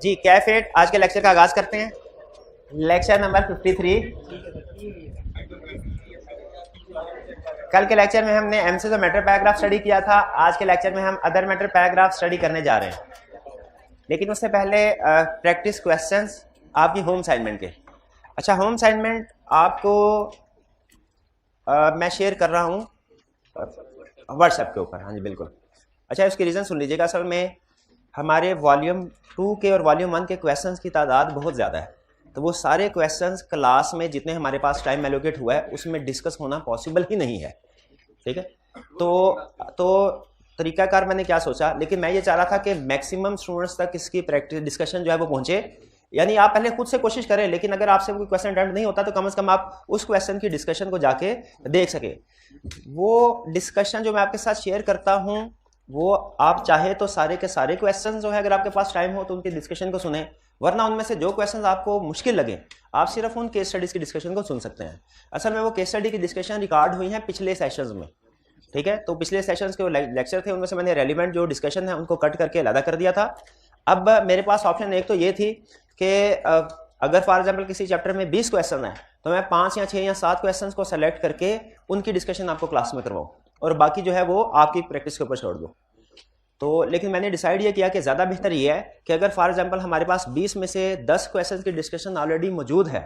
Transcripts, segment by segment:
जी कैफेट आज के लेक्चर का आगाज करते हैं। Lecture number 53। कल के लेक्चर में हमने एमसीक्यू मैटर पैराग्राफ स्टडी किया था। आज के लेक्चर में हम अदर मैटर पैराग्राफ स्टडी करने जा रहे हैं, लेकिन उससे पहले प्रैक्टिस क्वेश्चंस आपकी होम असाइनमेंट के। अच्छा, होम असाइनमेंट आपको मैं शेयर कर रहा हूँ व्हाट्सएप के ऊपर। हाँ जी बिल्कुल। अच्छा, इसकी रीज़न सुन लीजिएगा। असल में हमारे वॉल्यूम 2 के और वॉल्यूम 1 के क्वेश्चंस की तादाद बहुत ज़्यादा है, तो वो सारे क्वेश्चंस क्लास में जितने हमारे पास टाइम एलोकेट हुआ है उसमें डिस्कस होना पॉसिबल ही नहीं है। ठीक है, तो तरीकाकार मैंने क्या सोचा, लेकिन मैं ये चाह रहा था कि मैक्सिमम स्टूडेंट्स तक इसकी प्रैक्टिस डिस्कशन जो है वो पहुंचे। यानी आप पहले खुद से कोशिश करें, लेकिन अगर आपसे कोई क्वेश्चन अटेम्प्ट नहीं होता तो कम से कम आप उस क्वेश्चन की डिस्कशन को जाके देख सके। वो डिस्कशन जो मैं आपके साथ शेयर करता हूँ वो आप चाहे तो सारे के सारे क्वेश्चन जो है, अगर आपके पास टाइम हो तो उनकी डिस्कशन को सुने, वरना उनमें से जो क्वेश्चन आपको मुश्किल लगे आप सिर्फ उन केस स्टडीज की डिस्कशन को सुन सकते हैं। असल में वो केस स्टडी की डिस्कशन रिकॉर्ड हुई है पिछले सेशंस में। ठीक है, तो पिछले सेशंस के लेक्चर थे, उनमें से मैंने रेलिवेंट जो डिस्कशन है उनको कट करके अलग कर दिया था। अब मेरे पास ऑप्शन एक तो ये थी कि अगर फॉर एग्जाम्पल किसी चैप्टर में 20 क्वेश्चन है तो मैं 5 या 6 या 7 क्वेश्चन को सेलेक्ट करके उनकी डिस्कशन आपको क्लास में करवाऊँ और बाकी जो है वो आपकी प्रैक्टिस के ऊपर छोड़ दो। तो लेकिन मैंने डिसाइड ये किया कि ज़्यादा बेहतर ये है कि अगर फॉर एग्जांपल हमारे पास 20 में से 10 क्वेश्चंस की डिस्कशन ऑलरेडी मौजूद है,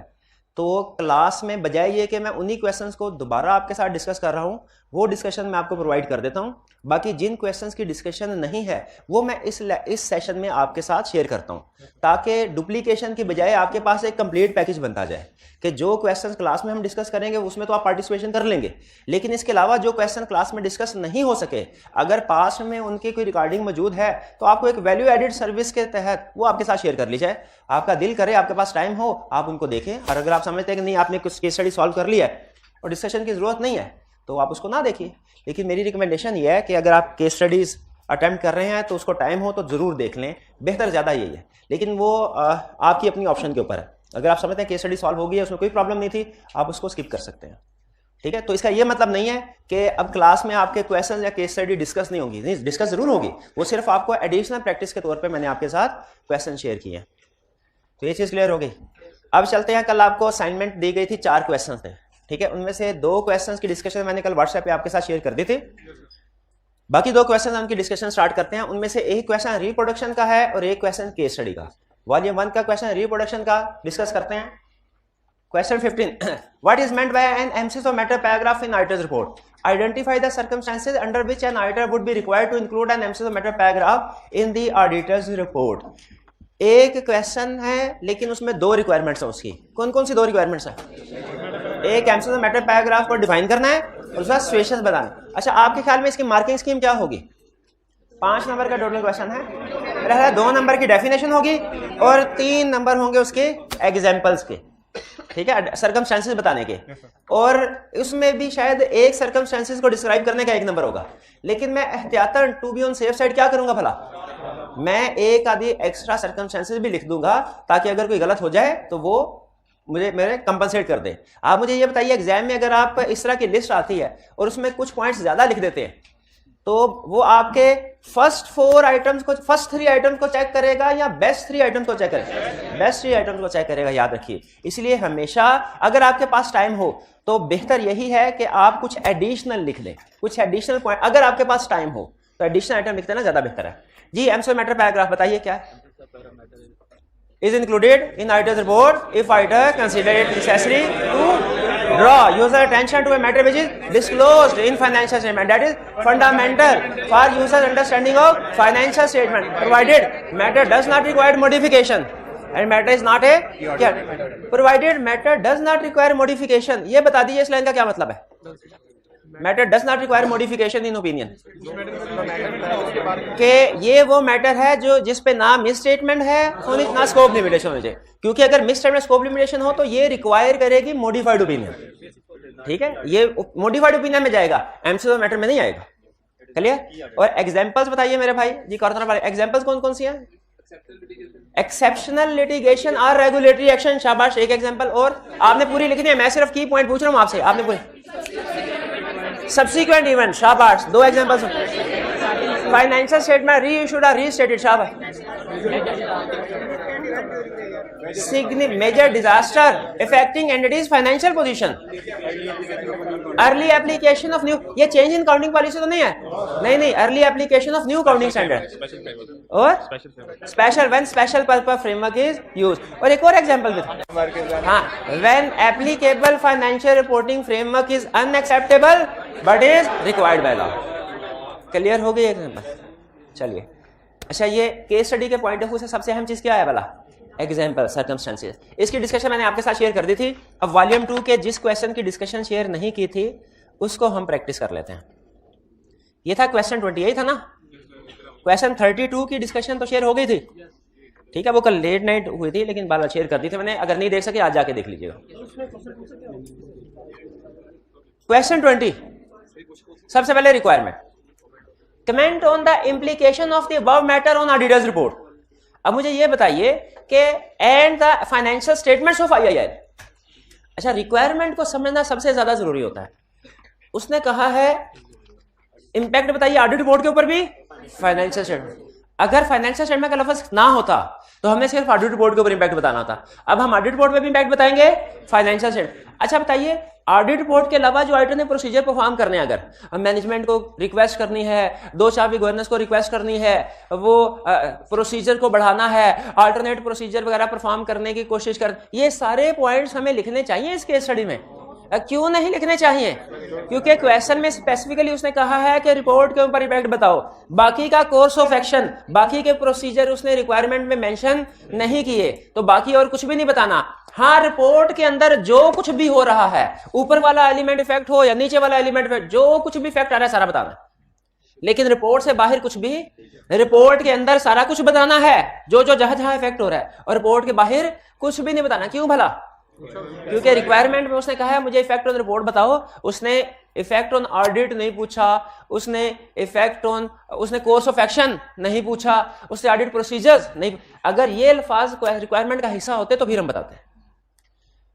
तो क्लास में बजाय ये कि मैं उन्हीं क्वेश्चंस को दोबारा आपके साथ डिस्कस कर रहा हूँ, वो डिस्कशन मैं आपको प्रोवाइड कर देता हूँ। बाकी जिन क्वेश्चंस की डिस्कशन नहीं है वो मैं इस सेशन में आपके साथ शेयर करता हूँ, ताकि डुप्लीकेशन की बजाय आपके पास एक कंप्लीट पैकेज बनता जाए कि जो क्वेश्चन क्लास में हम डिस्कस करेंगे उसमें तो आप पार्टिसिपेशन कर लेंगे, लेकिन इसके अलावा जो क्वेश्चन क्लास में डिस्कस नहीं हो सके, अगर पास में उनकी कोई रिकॉर्डिंग मौजूद है तो आपको एक वैल्यू एडिड सर्विस के तहत वो आपके साथ शेयर कर ली जाए। आपका दिल करे, आपके पास टाइम हो, आप उनको देखें, और अगर आप समझते हैं कि नहीं आपने कुछ केस स्टडी सॉल्व कर लिया है और डिस्कशन की जरूरत नहीं है तो आप उसको ना देखिए। लेकिन मेरी रिकमेंडेशन ये है कि अगर आप केस स्टडीज अटेम्प्ट कर रहे हैं तो उसको टाइम हो तो जरूर देख लें, बेहतर ज़्यादा यही है। लेकिन वो आपकी अपनी ऑप्शन के ऊपर है। अगर आप समझते हैं केस स्टडी सॉल्व हो गई है, उसमें कोई प्रॉब्लम नहीं थी, आप उसको स्किप कर सकते हैं। ठीक है, तो इसका ये मतलब नहीं है कि अब क्लास में आपके क्वेश्चन या केस स्टडी डिस्कस नहीं होगी, नहीं डिस्कस जरूर होगी, वो सिर्फ आपको एडिशनल प्रैक्टिस के तौर पर मैंने आपके साथ क्वेश्चन शेयर किए हैं। तो ये चीज़ क्लियर हो गई। अब चलते हैं, कल आपको असाइनमेंट दी गई थी, 4 क्वेश्चन थे। ठीक है, उनमें से 2 क्वेश्चंस की डिस्कशन मैंने कल व्हाट्सएप पे आपके साथ शेयर कर दी थी। बाकी 2 क्वेश्चन उनकी डिस्कशन स्टार्ट करते हैं। उनमें से एक क्वेश्चन रिप्रोडक्शन का है और एक क्वेश्चन केस स्टडी का। वॉल्यूम 1 का क्वेश्चन रिप्रोडक्शन का डिस्कस करते हैं। Question 15, what is meant by an MCQ matter paragraph in auditor's report? Identify the circumstances under which an auditor would be required to include an MCQ matter paragraph in the auditor's report. एक question है लेकिन उसमें 2 requirements हैं उसकी। कौन कौन सी 2 requirements हैं? एक एमसीक्यू मैटर पैराग्राफ को डिफाइन करना है और उसका सिचुएशंस बताना। अच्छा, आपके ख्याल में इसकी मार्किंग स्कीम क्या होगी? 5 नंबर का टोटल क्वेश्चन है। मेरा 2 नंबर की डेफिनेशन होगी और 3 नंबर होंगे उसके एग्जांपल्स के। ठीक है, सर्कमस्टेंसेस बताने के, और उसमें भी शायद एक सर्कमस्टेंसेस को डिस्क्राइब करने का 1 नंबर होगा। लेकिन मैं एहतियातन to be on safe side क्या करूंगा भला, मैं एक आधी एक्स्ट्रा सर्कमस्टेंसेस भी लिख दूंगा ताकि अगर कोई गलत हो जाए तो वो मुझे मेरे कंपनसेट कर दे। आप मुझे ये बताइए, एग्जाम में अगर आप इस तरह की लिस्ट आती है और उसमें कुछ पॉइंट्स ज्यादा लिख देते हैं तो वो आपके फर्स्ट 3 आइटम्स को चेक करेगा या बेस्ट 3 आइटम्स को चेक करेगा? बेस्ट 3 आइटम्स को चेक करेगा, याद रखिए। इसलिए हमेशा अगर आपके पास टाइम हो तो बेहतर यही है कि आप कुछ एडिशनल लिख लें, कुछ एडिशनल पॉइंट। अगर आपके पास टाइम हो तो एडिशनल आइटम लिख देना ज्यादा बेहतर है। जी, एमसीक्यू मैटर पैराग्राफ बताइए क्या है? is included in auditor's report if auditor consider it necessary to draw user attention to a matter which is disclosed in financial statement. That is fundamental for user understanding of financial statement, provided matter does not require modification and matter is not a क्या? Provided matter does not require modification, ये बता दीजिए इस line का क्या मतलब है? Matter does not require modification in opinion, कि ये वो मैटर है जो जिस पे ना मिस स्टेटमेंट है और ना स्कोप लिमिटेशन होनी चाहिए, क्योंकि अगर मिस स्टेटमेंट स्कोप लिमिटेशन हो तो ये रिक्वायर करेगी मॉडिफाइड ओपिनियन। ठीक है, ये मॉडिफाइड ओपिनियन में जाएगा, एमसीक्यू मैटर में नहीं आएगा। क्लियर? और एग्जांपल्स बताइए मेरे भाई जी, एग्जांपल्स कौन कौन सी हैं? एक्सेप्शनल लिटिगेशन और रेगुलेटरी एक्शन, शाबाश, एक एग्जांपल। और आपने पूरी लिखनी है, मैं सिर्फ की पॉइंट पूछ रहा हूं आपसे, आपने पूरी। सब्सिक्वेंट इवेंट, शाबाश, 2 examples. Financial statement reissued और रीस्टेटेड शाबाश major disaster affecting entities financial position early application of new ये चेंज इन काउंटिंग पॉलिसी तो नहीं है नहीं early application of new counting standard और special when special purpose framework is used और एक और एग्जांपल भी हाँ when applicable financial reporting framework is unacceptable but is required by law clear हो गई एग्जांपल चलिए अच्छा ये केस स्टडी के पॉइंट ऑफ व्यू से सबसे अहम चीज क्या है वाला एग्जाम्पल सर्कमस्टेंसेस इसकी डिस्कशन मैंने आपके साथ शेयर कर दी थी अब वॉल्यूम 2 के जिस क्वेश्चन की डिस्कशन शेयर नहीं की थी उसको हम प्रैक्टिस कर लेते हैं ये था क्वेश्चन 28 था ना क्वेश्चन 32 की डिस्कशन तो शेयर हो गई थी ठीक है वो कल लेट नाइट हुई थी लेकिन बाला शेयर कर दी थी मैंने अगर नहीं देख सके आज जाके देख लीजिएगा क्वेश्चन 20 सबसे पहले requirement comment on the implication of the above matter on auditors report अब मुझे ये बताइए कि and the financial statements of IIL अच्छा रिक्वायरमेंट को समझना सबसे ज्यादा जरूरी होता है उसने कहा है इंपैक्ट बताइए ऑडिट रिपोर्ट के ऊपर भी फाइनेंशियल स्टेटमेंट अगर फाइनेंशियल स्टेटमेंट का लफ्ज ना होता तो हमें सिर्फ ऑडिट रिपोर्ट के ऊपर इंपैक्ट बताना था अब हम ऑडिट रिपोर्ट में भी इंपैक्ट बताएंगे फाइनेंशियल स्टेटमेंट अच्छा बताइए ऑडिट रिपोर्ट के अलावा जो ऑडिटर ने प्रोसीजर परफॉर्म करने अगर मैनेजमेंट को रिक्वेस्ट करनी है दो चाबी गवर्नेंस को रिक्वेस्ट करनी है वो प्रोसीजर को बढ़ाना है अल्टरनेट प्रोसीजर वगैरह परफॉर्म करने की कोशिश कर ये सारे पॉइंट्स हमें लिखने चाहिए इस केस स्टडी में क्यों नहीं लिखने चाहिए क्योंकि क्वेश्चन में स्पेसिफिकली उसने कहा है कि रिपोर्ट के ऊपर इम्पैक्ट बताओ बाकी का कोर्स ऑफ एक्शन बाकी के प्रोसीजर उसने रिक्वायरमेंट में मेंशन नहीं किए तो बाकी और कुछ भी नहीं बताना हाँ रिपोर्ट के अंदर जो कुछ भी हो रहा है ऊपर वाला एलिमेंट इफेक्ट हो या नीचे वाला एलिमेंट इफेक्ट जो कुछ भी इफेक्ट आ रहा है सारा बताना लेकिन रिपोर्ट से बाहर कुछ भी रिपोर्ट के अंदर सारा कुछ बताना है जो जहां इफेक्ट हो रहा है और रिपोर्ट के बाहर कुछ भी नहीं बताना क्यों भला क्योंकि रिक्वायरमेंट में उसने कहा है मुझे इफेक्ट ऑन रिपोर्ट बताओ उसने इफेक्ट ऑन ऑडिट नहीं पूछा उसने इफेक्ट ऑन उसने कोर्स ऑफ एक्शन नहीं पूछा उसने ऑडिट प्रोसीजर्स नहीं अगर ये अल्फाज रिक्वायरमेंट का हिस्सा होते तो फिर हम बताते हैं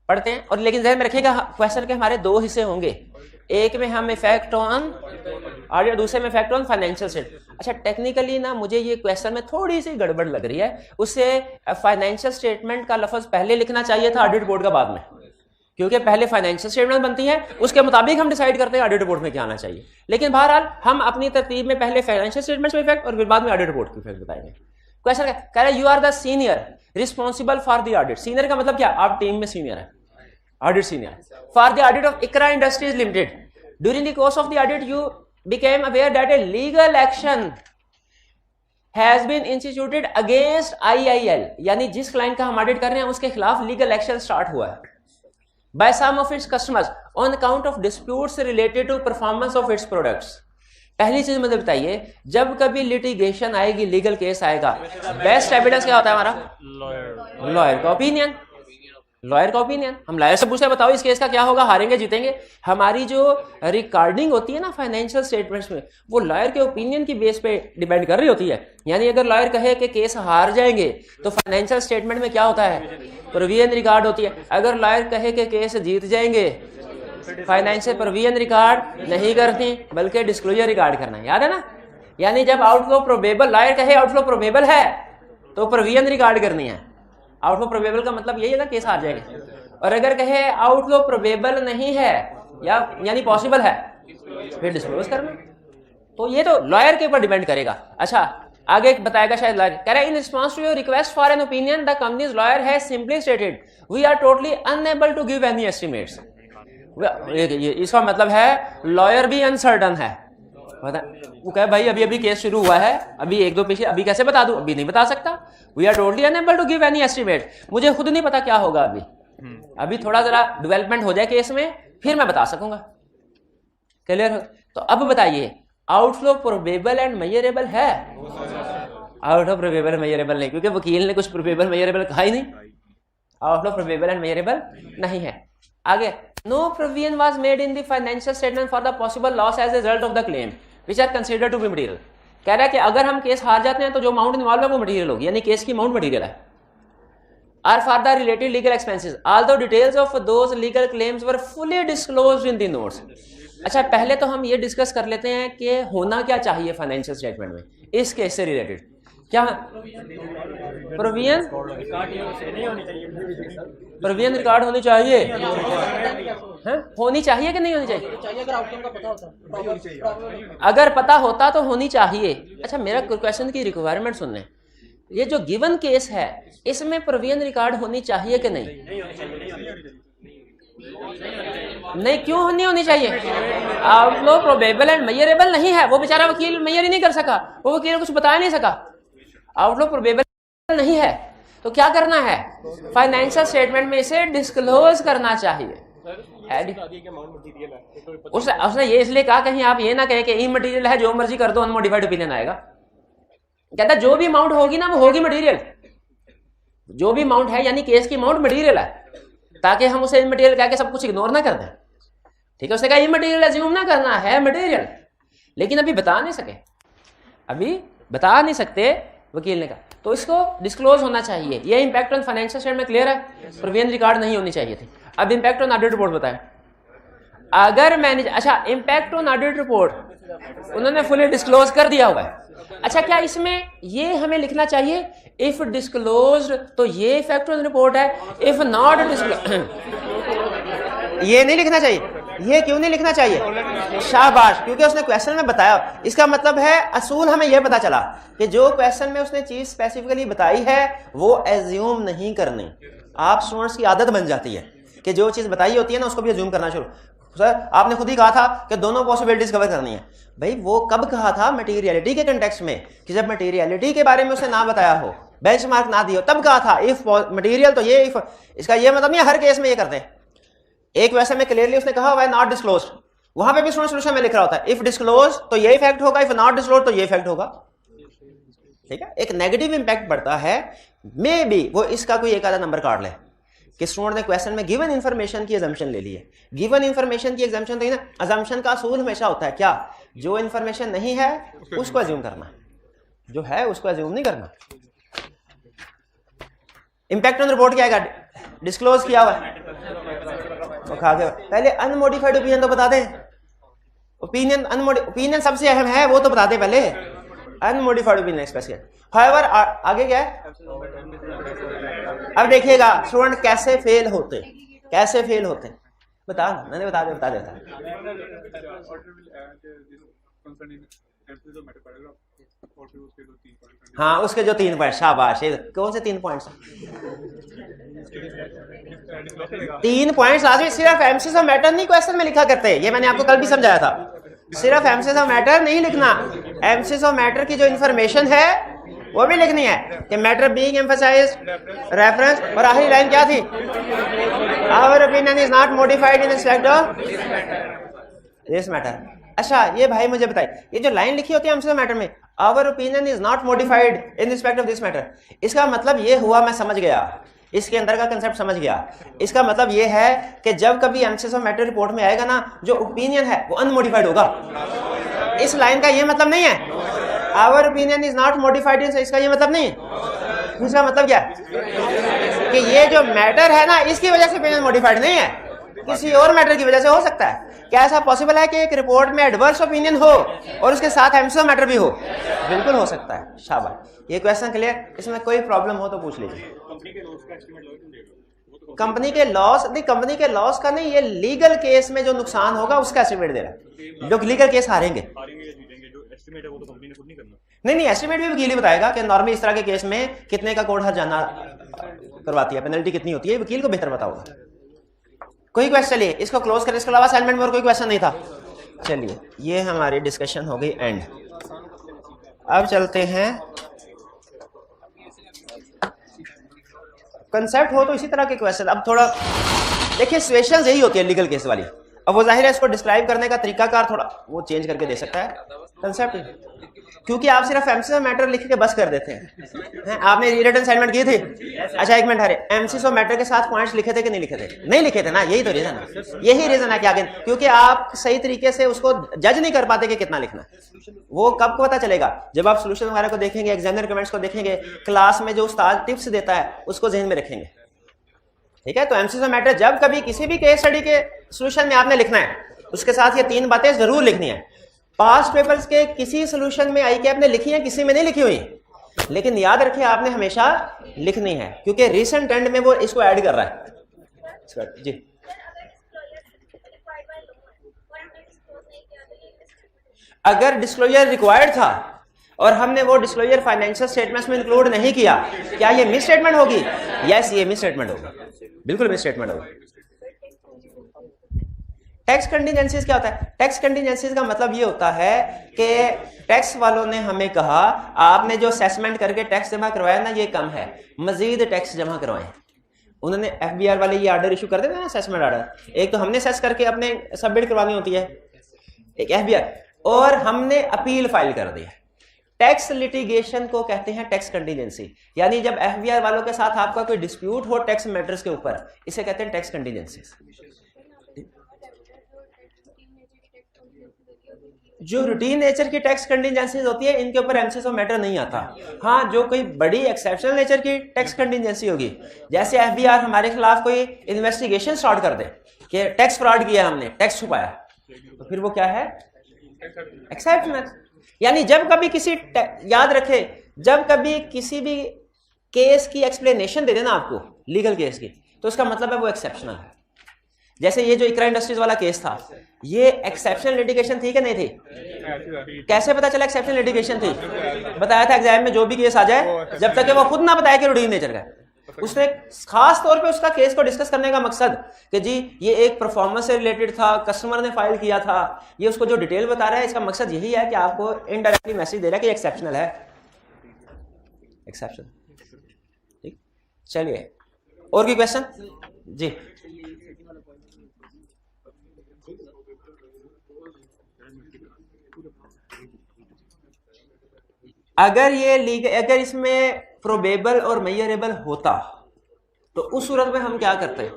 पढ़ते हैं और लेकिन ध्यान में रखिएगा क्वेश्चन के हमारे दो हिस्से होंगे एक में हम इफेक्ट ऑन और दूसरे में इफेक्ट ऑन फाइनेंशियल स्टेट अच्छा टेक्निकली ना मुझे ये क्वेश्चन में थोड़ी सी गड़बड़ लग रही है उससे फाइनेंशियल स्टेटमेंट का लफ्ज पहले लिखना चाहिए था ऑडिट रिपोर्ट का बाद में क्योंकि पहले फाइनेंशियल स्टेटमेंट बनती है उसके मुताबिक हम डिसाइड करते हैं ऑडिट रिपोर्ट में क्या आना चाहिए लेकिन बहरहाल हम अपनी तरतीब में पहले फाइनेंशियल स्टेटमेंट में इफेक्ट और फिर बाद में ऑडिट रिपोर्ट के इफेक्ट बताएंगे क्वेश्चन कह रहे you are the senior responsible for the audit senior का मतलब क्या आप टीम में सीनियर है audit senior for the audit of Ikra industries limited during the course of the audit you became aware that a legal action has been instituted against IIL यानी जिस client का हम ऑडिट कर रहे हैं उसके खिलाफ लीगल एक्शन स्टार्ट हुआ है by some of its customers on account of disputes related to performance of its products पहली चीज मुझे बताइए जब कभी लिटिगेशन आएगी लीगल केस आएगा बेस्ट एविडेंस क्या होता है हमारा लॉयर का ओपिनियन हम लॉयर से पूछते हैं बताओ इस केस का क्या होगा हारेंगे जीतेंगे हमारी जो रिकॉर्डिंग होती है ना फाइनेंशियल स्टेटमेंट्स में वो लॉयर के ओपिनियन की बेस पे डिपेंड कर रही होती है यानी अगर लॉयर कहे कि केस हार जाएंगे तो फाइनेंशियल स्टेटमेंट में क्या होता है प्रोविजन रिकॉर्ड होती है अगर लॉयर कहे कि केस जीत जाएंगे फाइनेंशियल प्रोविजन रिकॉर्ड नहीं करती बल्कि डिस्क्लोजर रिकॉर्ड करना याद है ना यानी जब आउटफ्लो प्रोबेबल लॉयर कहे आउटफ्लो प्रोबेबल है तो प्रोविजन रिकॉर्ड करनी है आउटफ्लो प्रोबेबल का मतलब यही है ना केस हार जाएंगे और अगर कहे आउटफ्लो प्रोबेबल नहीं है या यानी पॉसिबल है फिर डिस्क्लोज करना तो ये तो लॉयर के ऊपर डिपेंड करेगा अच्छा आगे बताएगा शायद लॉयर कह रहा है in response to your request for an opinion the company's lawyer has simply stated we are totally unable to give any estimates इसका मतलब है लॉयर भी अनसर्टन है वो कहे भाई अभी केस शुरू हुआ है अभी एक दो पीछे अभी कैसे बता दूं अभी नहीं बता सकता we are totally unable to give any estimate मुझे खुद नहीं पता क्या होगा अभी थोड़ा जरा डेवलपमेंट हो जाए केस में फिर मैं बता सकूंगा क्लियर तो अब बताइए आउटफ्लो प्रोबेबल एंड मेजरेबल है आउटफ्लो प्रोबेबल मेजरेबल नहीं क्योंकि वकील ने कुछ प्रोबेबल मेजरेबल कहा ही नहीं आउटफ्लो प्रोबेबल एंड मेजरेबल नहीं है आगे no provision was made in the financial statement for the possible loss as a result of the claim which are considered to be material कह रहा है कि अगर हम केस हार जाते हैं तो जो अमाउंट इन्वॉल्व है वो मटेरियल होगी यानी केस की अमाउंट मटेरियल है are for the related legal expenses although details of those legal claims were fully disclosed in the notes अच्छा, पहले तो हम ये डिस्कस कर लेते हैं कि होना क्या चाहिए फाइनेंशियल स्टेटमेंट में इस केस से रिलेटेड। क्या प्रोविजन रिकॉर्ड होनी चाहिए है? होनी चाहिए कि नहीं होनी चाहिए? अगर पता होता तो होनी चाहिए। अच्छा, मेरा क्वेश्चन की रिक्वायरमेंट सुन लें। ये जो गिवन केस है इसमें प्रोविजन रिकॉर्ड होनी चाहिए कि नहीं? नहीं, क्यों नहीं होनी चाहिए? आउटफ्लो प्रोबेबल एंड मेजरेबल नहीं है, वो बेचारा वकील मेजर ही नहीं कर सका, वो वकील कुछ बता नहीं सका। आउटफ्लो प्रोबेबल नहीं है तो क्या करना है? फाइनेंशियल स्टेटमेंट में इसे डिस्क्लोज करना चाहिए। उसने ये इसलिए कहा कहीं आप ये ना कहे कि इमटेरियल है, जो मर्जी कर दो, अनमोडिफाइड ओपिनियन आएगा। कहता जो भी अमाउंट होगी ना वो होगी मटेरियल, जो भी अमाउंट है यानी केस की अमाउंट मटेरियल है, ताकि हम उसे इमटेरियल कह के सब कुछ इग्नोर ना कर दें। ठीक है, उसने कहा इमटेरियल अज्यूम ना करना है मटेरियल, लेकिन अभी बता नहीं सके, अभी बता नहीं सकते वकील ने कहा, तो इसको डिस्क्लोज होना चाहिए। ये impact on financial statement clear है? प्रोविजन रिकॉर्ड नहीं होनी चाहिए थी। अब इंपैक्ट ऑन ऑडिट रिपोर्ट बताएं। अगर मैंने, अच्छा, इंपैक्ट ऑन ऑडिट रिपोर्ट उन्होंने फुली डिस्क्लोज कर दिया हुआ है। अच्छा, क्या इसमें ये हमें लिखना चाहिए इफ डिस्क्लोज्ड तो ये इफेक्ट ऑन रिपोर्ट है, इफ नॉट डिस्क्लोज ये नहीं लिखना चाहिए? ये क्यों नहीं लिखना चाहिए? शाबाश, क्योंकि उसने क्वेश्चन में बताया। इसका मतलब है असूल हमें यह पता चला कि जो क्वेश्चन में उसने चीज स्पेसिफिकली बताई है वो एज्यूम नहीं करनी। आप स्टूडेंट्स की आदत बन जाती है कि जो चीज बताई होती है ना उसको भी एज्यूम करना शुरू। सर आपने खुद ही कहा था कि दोनों पॉसिबिलिटीज कवर करनी है। भाई वो कब कहा था? मटेरियलिटी के कंटेक्स्ट में, कि जब मटेरियलिटी के बारे में उसने ना बताया हो, बेंचमार्क ना दिया हो, तब कहा था इफ मटेरियल तो ये, इफ इसका ये मतलब नहीं हर केस में ये करते हैं। एक वैसे में क्लियरली उसने कहा हुआ है नॉट डिस्क्लोज, वहां पे भी सोल्यूशन में लिख रहा होता है इफ डिस्क्लोज तो ये इफेक्ट होगा, इफ नॉट डिस्क्लोज तो ये इफेक्ट होगा। ठीक है, एक नेगेटिव इंपैक्ट पड़ता है। मे बी वो इसका कोई एक आधा नंबर काट ले कि स्टूडेंट ने क्वेश्चन में गिवन इंफॉर्मेशन की अजम्पशन ले ली है। गिवन इंफॉर्मेशन की एग्जाम्पशन तो ना, अजम्पशन का असूल हमेशा होता है क्या? जो इंफॉर्मेशन नहीं है उसको अज्यूम करना, जो है उसको अज्यूम नहीं करना। इंपैक्ट ऑन रिपोर्ट क्या आएगा? डिस्क्लोज किया हुआ है, खा के पहले अनमोडिफाइड ओपिनियन तो बता दें। ओपिनियन ओपिनियन सबसे अहम है, वो तो बता दें पहले। अनमोडिफाइड ओपिनियन एक्सप्रेस किया। हाउएवर आगे क्या है? अब देखिएगा स्टूडेंट कैसे फेल होते, कैसे फेल होते बता, मैंने बता देता। हाँ, उसके जो 3 पॉइंट, शाबाश। कौन से 3 पॉइंट्स? 3 पॉइंट्स आज भी सिर्फ एम्फेसिस ऑफ मैटर नहीं क्वेश्चन में लिखा करते। ये मैंने आपको कल भी समझाया था। सिर्फ एम्फेसिस ऑफ मैटर नहीं लिखना, एम्फेसिस ऑफ मैटर की जो इंफॉर्मेशन है वो भी लिखनी है कि मैटर बीइंग एम्फसाइज्ड, रेफरेंस, और आखिरी लाइन क्या थी? Our opinion is not modified in respect of this matter. अच्छा, ये भाई मुझे बताइए, ये जो लाइन लिखी होती है एम्फेसिस ऑफ मैटर में, our opinion is not modified in respect of this matter, इसका मतलब ये हुआ, मैं समझ गया, इसके अंदर का कंसेप्ट समझ गया। इसका मतलब ये है कि जब कभी एम्फेसिस ऑफ मैटर रिपोर्ट में आएगा ना, जो ओपिनियन है वो अनमोडिफाइड होगा। इस लाइन का ये मतलब नहीं है our opinion is not modified, इसका ये मतलब नहीं है। इसका मतलब क्या है कि ये जो मैटर है ना इसकी वजह से ओपिनियन मॉडिफाइड नहीं है, किसी और मैटर की वजह से हो सकता है। क्या ऐसा पॉसिबल है कि एक रिपोर्ट में एडवर्स ओपिनियन हो और उसके साथ एम्फेसिस ऑफ मैटर भी हो? बिल्कुल हो सकता है। शाबाश, ये क्वेश्चन क्लियर। इसमें कोई प्रॉब्लम हो तो पूछ लीजिए। कंपनी के लॉस नहीं, कंपनी के लॉस का नहीं, ये लीगल केस में जो नुकसान होगा उसका एस्टिमेट दे रहा है। जो लीगल केस हारेंगे, नहीं, एस्टिमेट भी वकील ही बताएगा कि नॉर्मली इस तरह के केस में कितने का कोर्ट हर्जाना करवाती है, पेनल्टी कितनी होती है, वकील को बेहतर पता होगा। कोई क्वेश्चन, चलिए इसको क्लोज करें। इसके अलावा असाइनमेंट में और कोई क्वेश्चन नहीं था? चलिए, ये हमारी डिस्कशन हो गई एंड। अब चलते हैं, कंसेप्ट हो तो इसी तरह के क्वेश्चन। अब थोड़ा देखिए, सिचुएशंस यही होती है लीगल केस वाली। अब वो जाहिर है इसको डिस्क्राइब करने का तरीकाकार थोड़ा वो चेंज करके दे सकता है कंसेप्ट, क्योंकि आप सिर्फ एम्फेसिस ऑफ मैटर लिख के बस कर देते हैं। आपने रिटन असाइनमेंट की थी? अच्छा, एक minute, Hare emphasis of matter के साथ पॉइंट्स लिखे थे कि नहीं लिखे थे? नहीं लिखे थे ना, यही तो रीजन है। यही रीजन है कि आगे, क्योंकि आप सही तरीके से उसको जज नहीं कर पाते कि कितना लिखना है। वो कब को पता चलेगा? जब आप सोल्यूशन वगैरह को देखेंगे, एग्जामिनर कमेंट्स को देखेंगे, क्लास में जो उस्ताद टिप्स देता है उसको ज़हन में रखेंगे। ठीक है, तो एम्फेसिस ऑफ मैटर जब कभी किसी भी केस स्टडी के सोल्यूशन में आपने लिखना है उसके साथ ये 3 बातें जरूर लिखनी है। पास्ट पेपर्स के किसी सोल्यूशन में आई कैप ने लिखी है, किसी में नहीं लिखी हुई, लेकिन याद रखिए आपने हमेशा लिखनी है, क्योंकि रिसेंट ट्रेंड में वो इसको ऐड कर रहा है। जी अगर डिस्क्लोजर रिक्वायर्ड था और हमने वो डिस्क्लोजर फाइनेंशियल स्टेटमेंट्स में इंक्लूड नहीं किया, क्या ये मिस स्टेटमेंट होगी? यस, ये मिस स्टेटमेंट होगी, बिल्कुल मिस स्टेटमेंट होगी। टैक्स कंटिजेंसीज क्या होता है? टैक्स कंटिजेंसीज का मतलब ये होता है कि टैक्स वालों ने हमें कहा आपने जो असेसमेंट करके टैक्स जमा करवाया ना ये कम है, मजीद टैक्स जमा करवाएं। उन्होंने एफबीआर वाले ये आर्डर इशू कर देते हैं ना, असेसमेंट आर्डर। एक तो हमने असेस करके अपने सबमिट करवानी होती है, एक एफबीआर, और हमने अपील फाइल कर दी है। टैक्स लिटिगेशन को कहते हैं टैक्स कंटिजेंसी, यानी जब एफबीआर वालों के साथ आपका कोई डिस्प्यूट हो टैक्स मैटर्स के ऊपर, इसे कहते हैं टैक्स कंटिजेंसी। जो रूटीन नेचर की टैक्स कंटिजेंसीज होती है इनके ऊपर एमसीएस ऑफ मैटर नहीं आता। हाँ, जो कोई बड़ी एक्सेप्शनल नेचर की टैक्स कंटिजेंसी होगी, जैसे एफबीआर हमारे खिलाफ कोई इन्वेस्टिगेशन स्टार्ट कर दे कि टैक्स फ्रॉड किया हमने, टैक्स छुपाया, तो फिर वो क्या है? एक्सेप्शनल। यानी जब कभी किसी, याद रखे, जब कभी किसी भी केस की एक्सप्लेनेशन दे देना आपको, लीगल केस की, तो उसका मतलब है वो एक्सेप्शनल है। जैसे ये जो इकरा इंडस्ट्रीज वाला केस था, ये एक्सेप्शनल लिटिगेशन थी कि नहीं थी? कैसे पता चला एक्सेप्शनल लिटिगेशन थी? बताया था एग्जाम में जो भी केस आ जाए, जब तक कि वो खुद ना बताए कि रूटीन नेचर का, उसने खास तौर पे उसका केस को डिस्कस करने का मकसद कि जी ये एक परफॉर्मेंस से रिलेटेड था, कस्टमर ने फाइल किया था, ये उसको जो डिटेल बता रहा है, इसका मकसद यही है कि आपको इनडायरेक्टली मैसेज दे रहा है कि एक्सेप्शनल है, एक्सेप्शन। ठीक, चलिए और कोई क्वेश्चन? जी अगर इसमें प्रोबेबल और मेजरेबल होता तो उस सूरत में हम क्या करते हैं?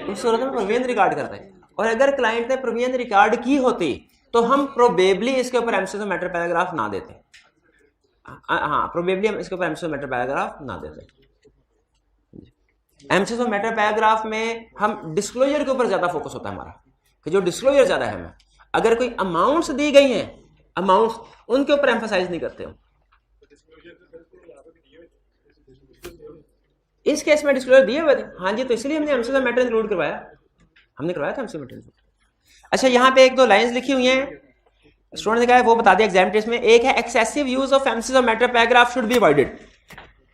उस सूरत में प्रोविजन रिकॉर्ड करते हैं। और अगर क्लाइंट ने प्रोविजन रिकॉर्ड की होती तो हम प्रोबेबली इसके ऊपर एमसीएस ऑफ मैटर पैराग्राफ ना देते। हाँ, प्रोबेबली हम इसके ऊपर एमसीएस ऑफ मैटर पैराग्राफ ना देते। एमसीएस ऑफ मैटर पैराग्राफ में हम डिस्क्लोजर के ऊपर ज्यादा फोकस होता है हमारा, कि जो डिस्क्लोजर ज्यादा है हमें, अगर कोई अमाउंट्स दी गई हैं, अमाउंट्स, उनके ऊपर एम्फसाइज नहीं करते हम। इस केस में डिस्क्लोजर दिए हुए थे, हाँ जी, तो इसलिए हमने एमसीएस ऑफ मैटर इंक्लूड करवाया, हमने करवाया था एमसीएस ऑफ मैटर। अच्छा, यहाँ पे एक दो लाइंस लिखी हुई हैं, स्टूडेंट ने कहा है वो बता दिया एग्जाम टेस्ट में। एक है excessive use of MCS of matter paragraph should be avoided.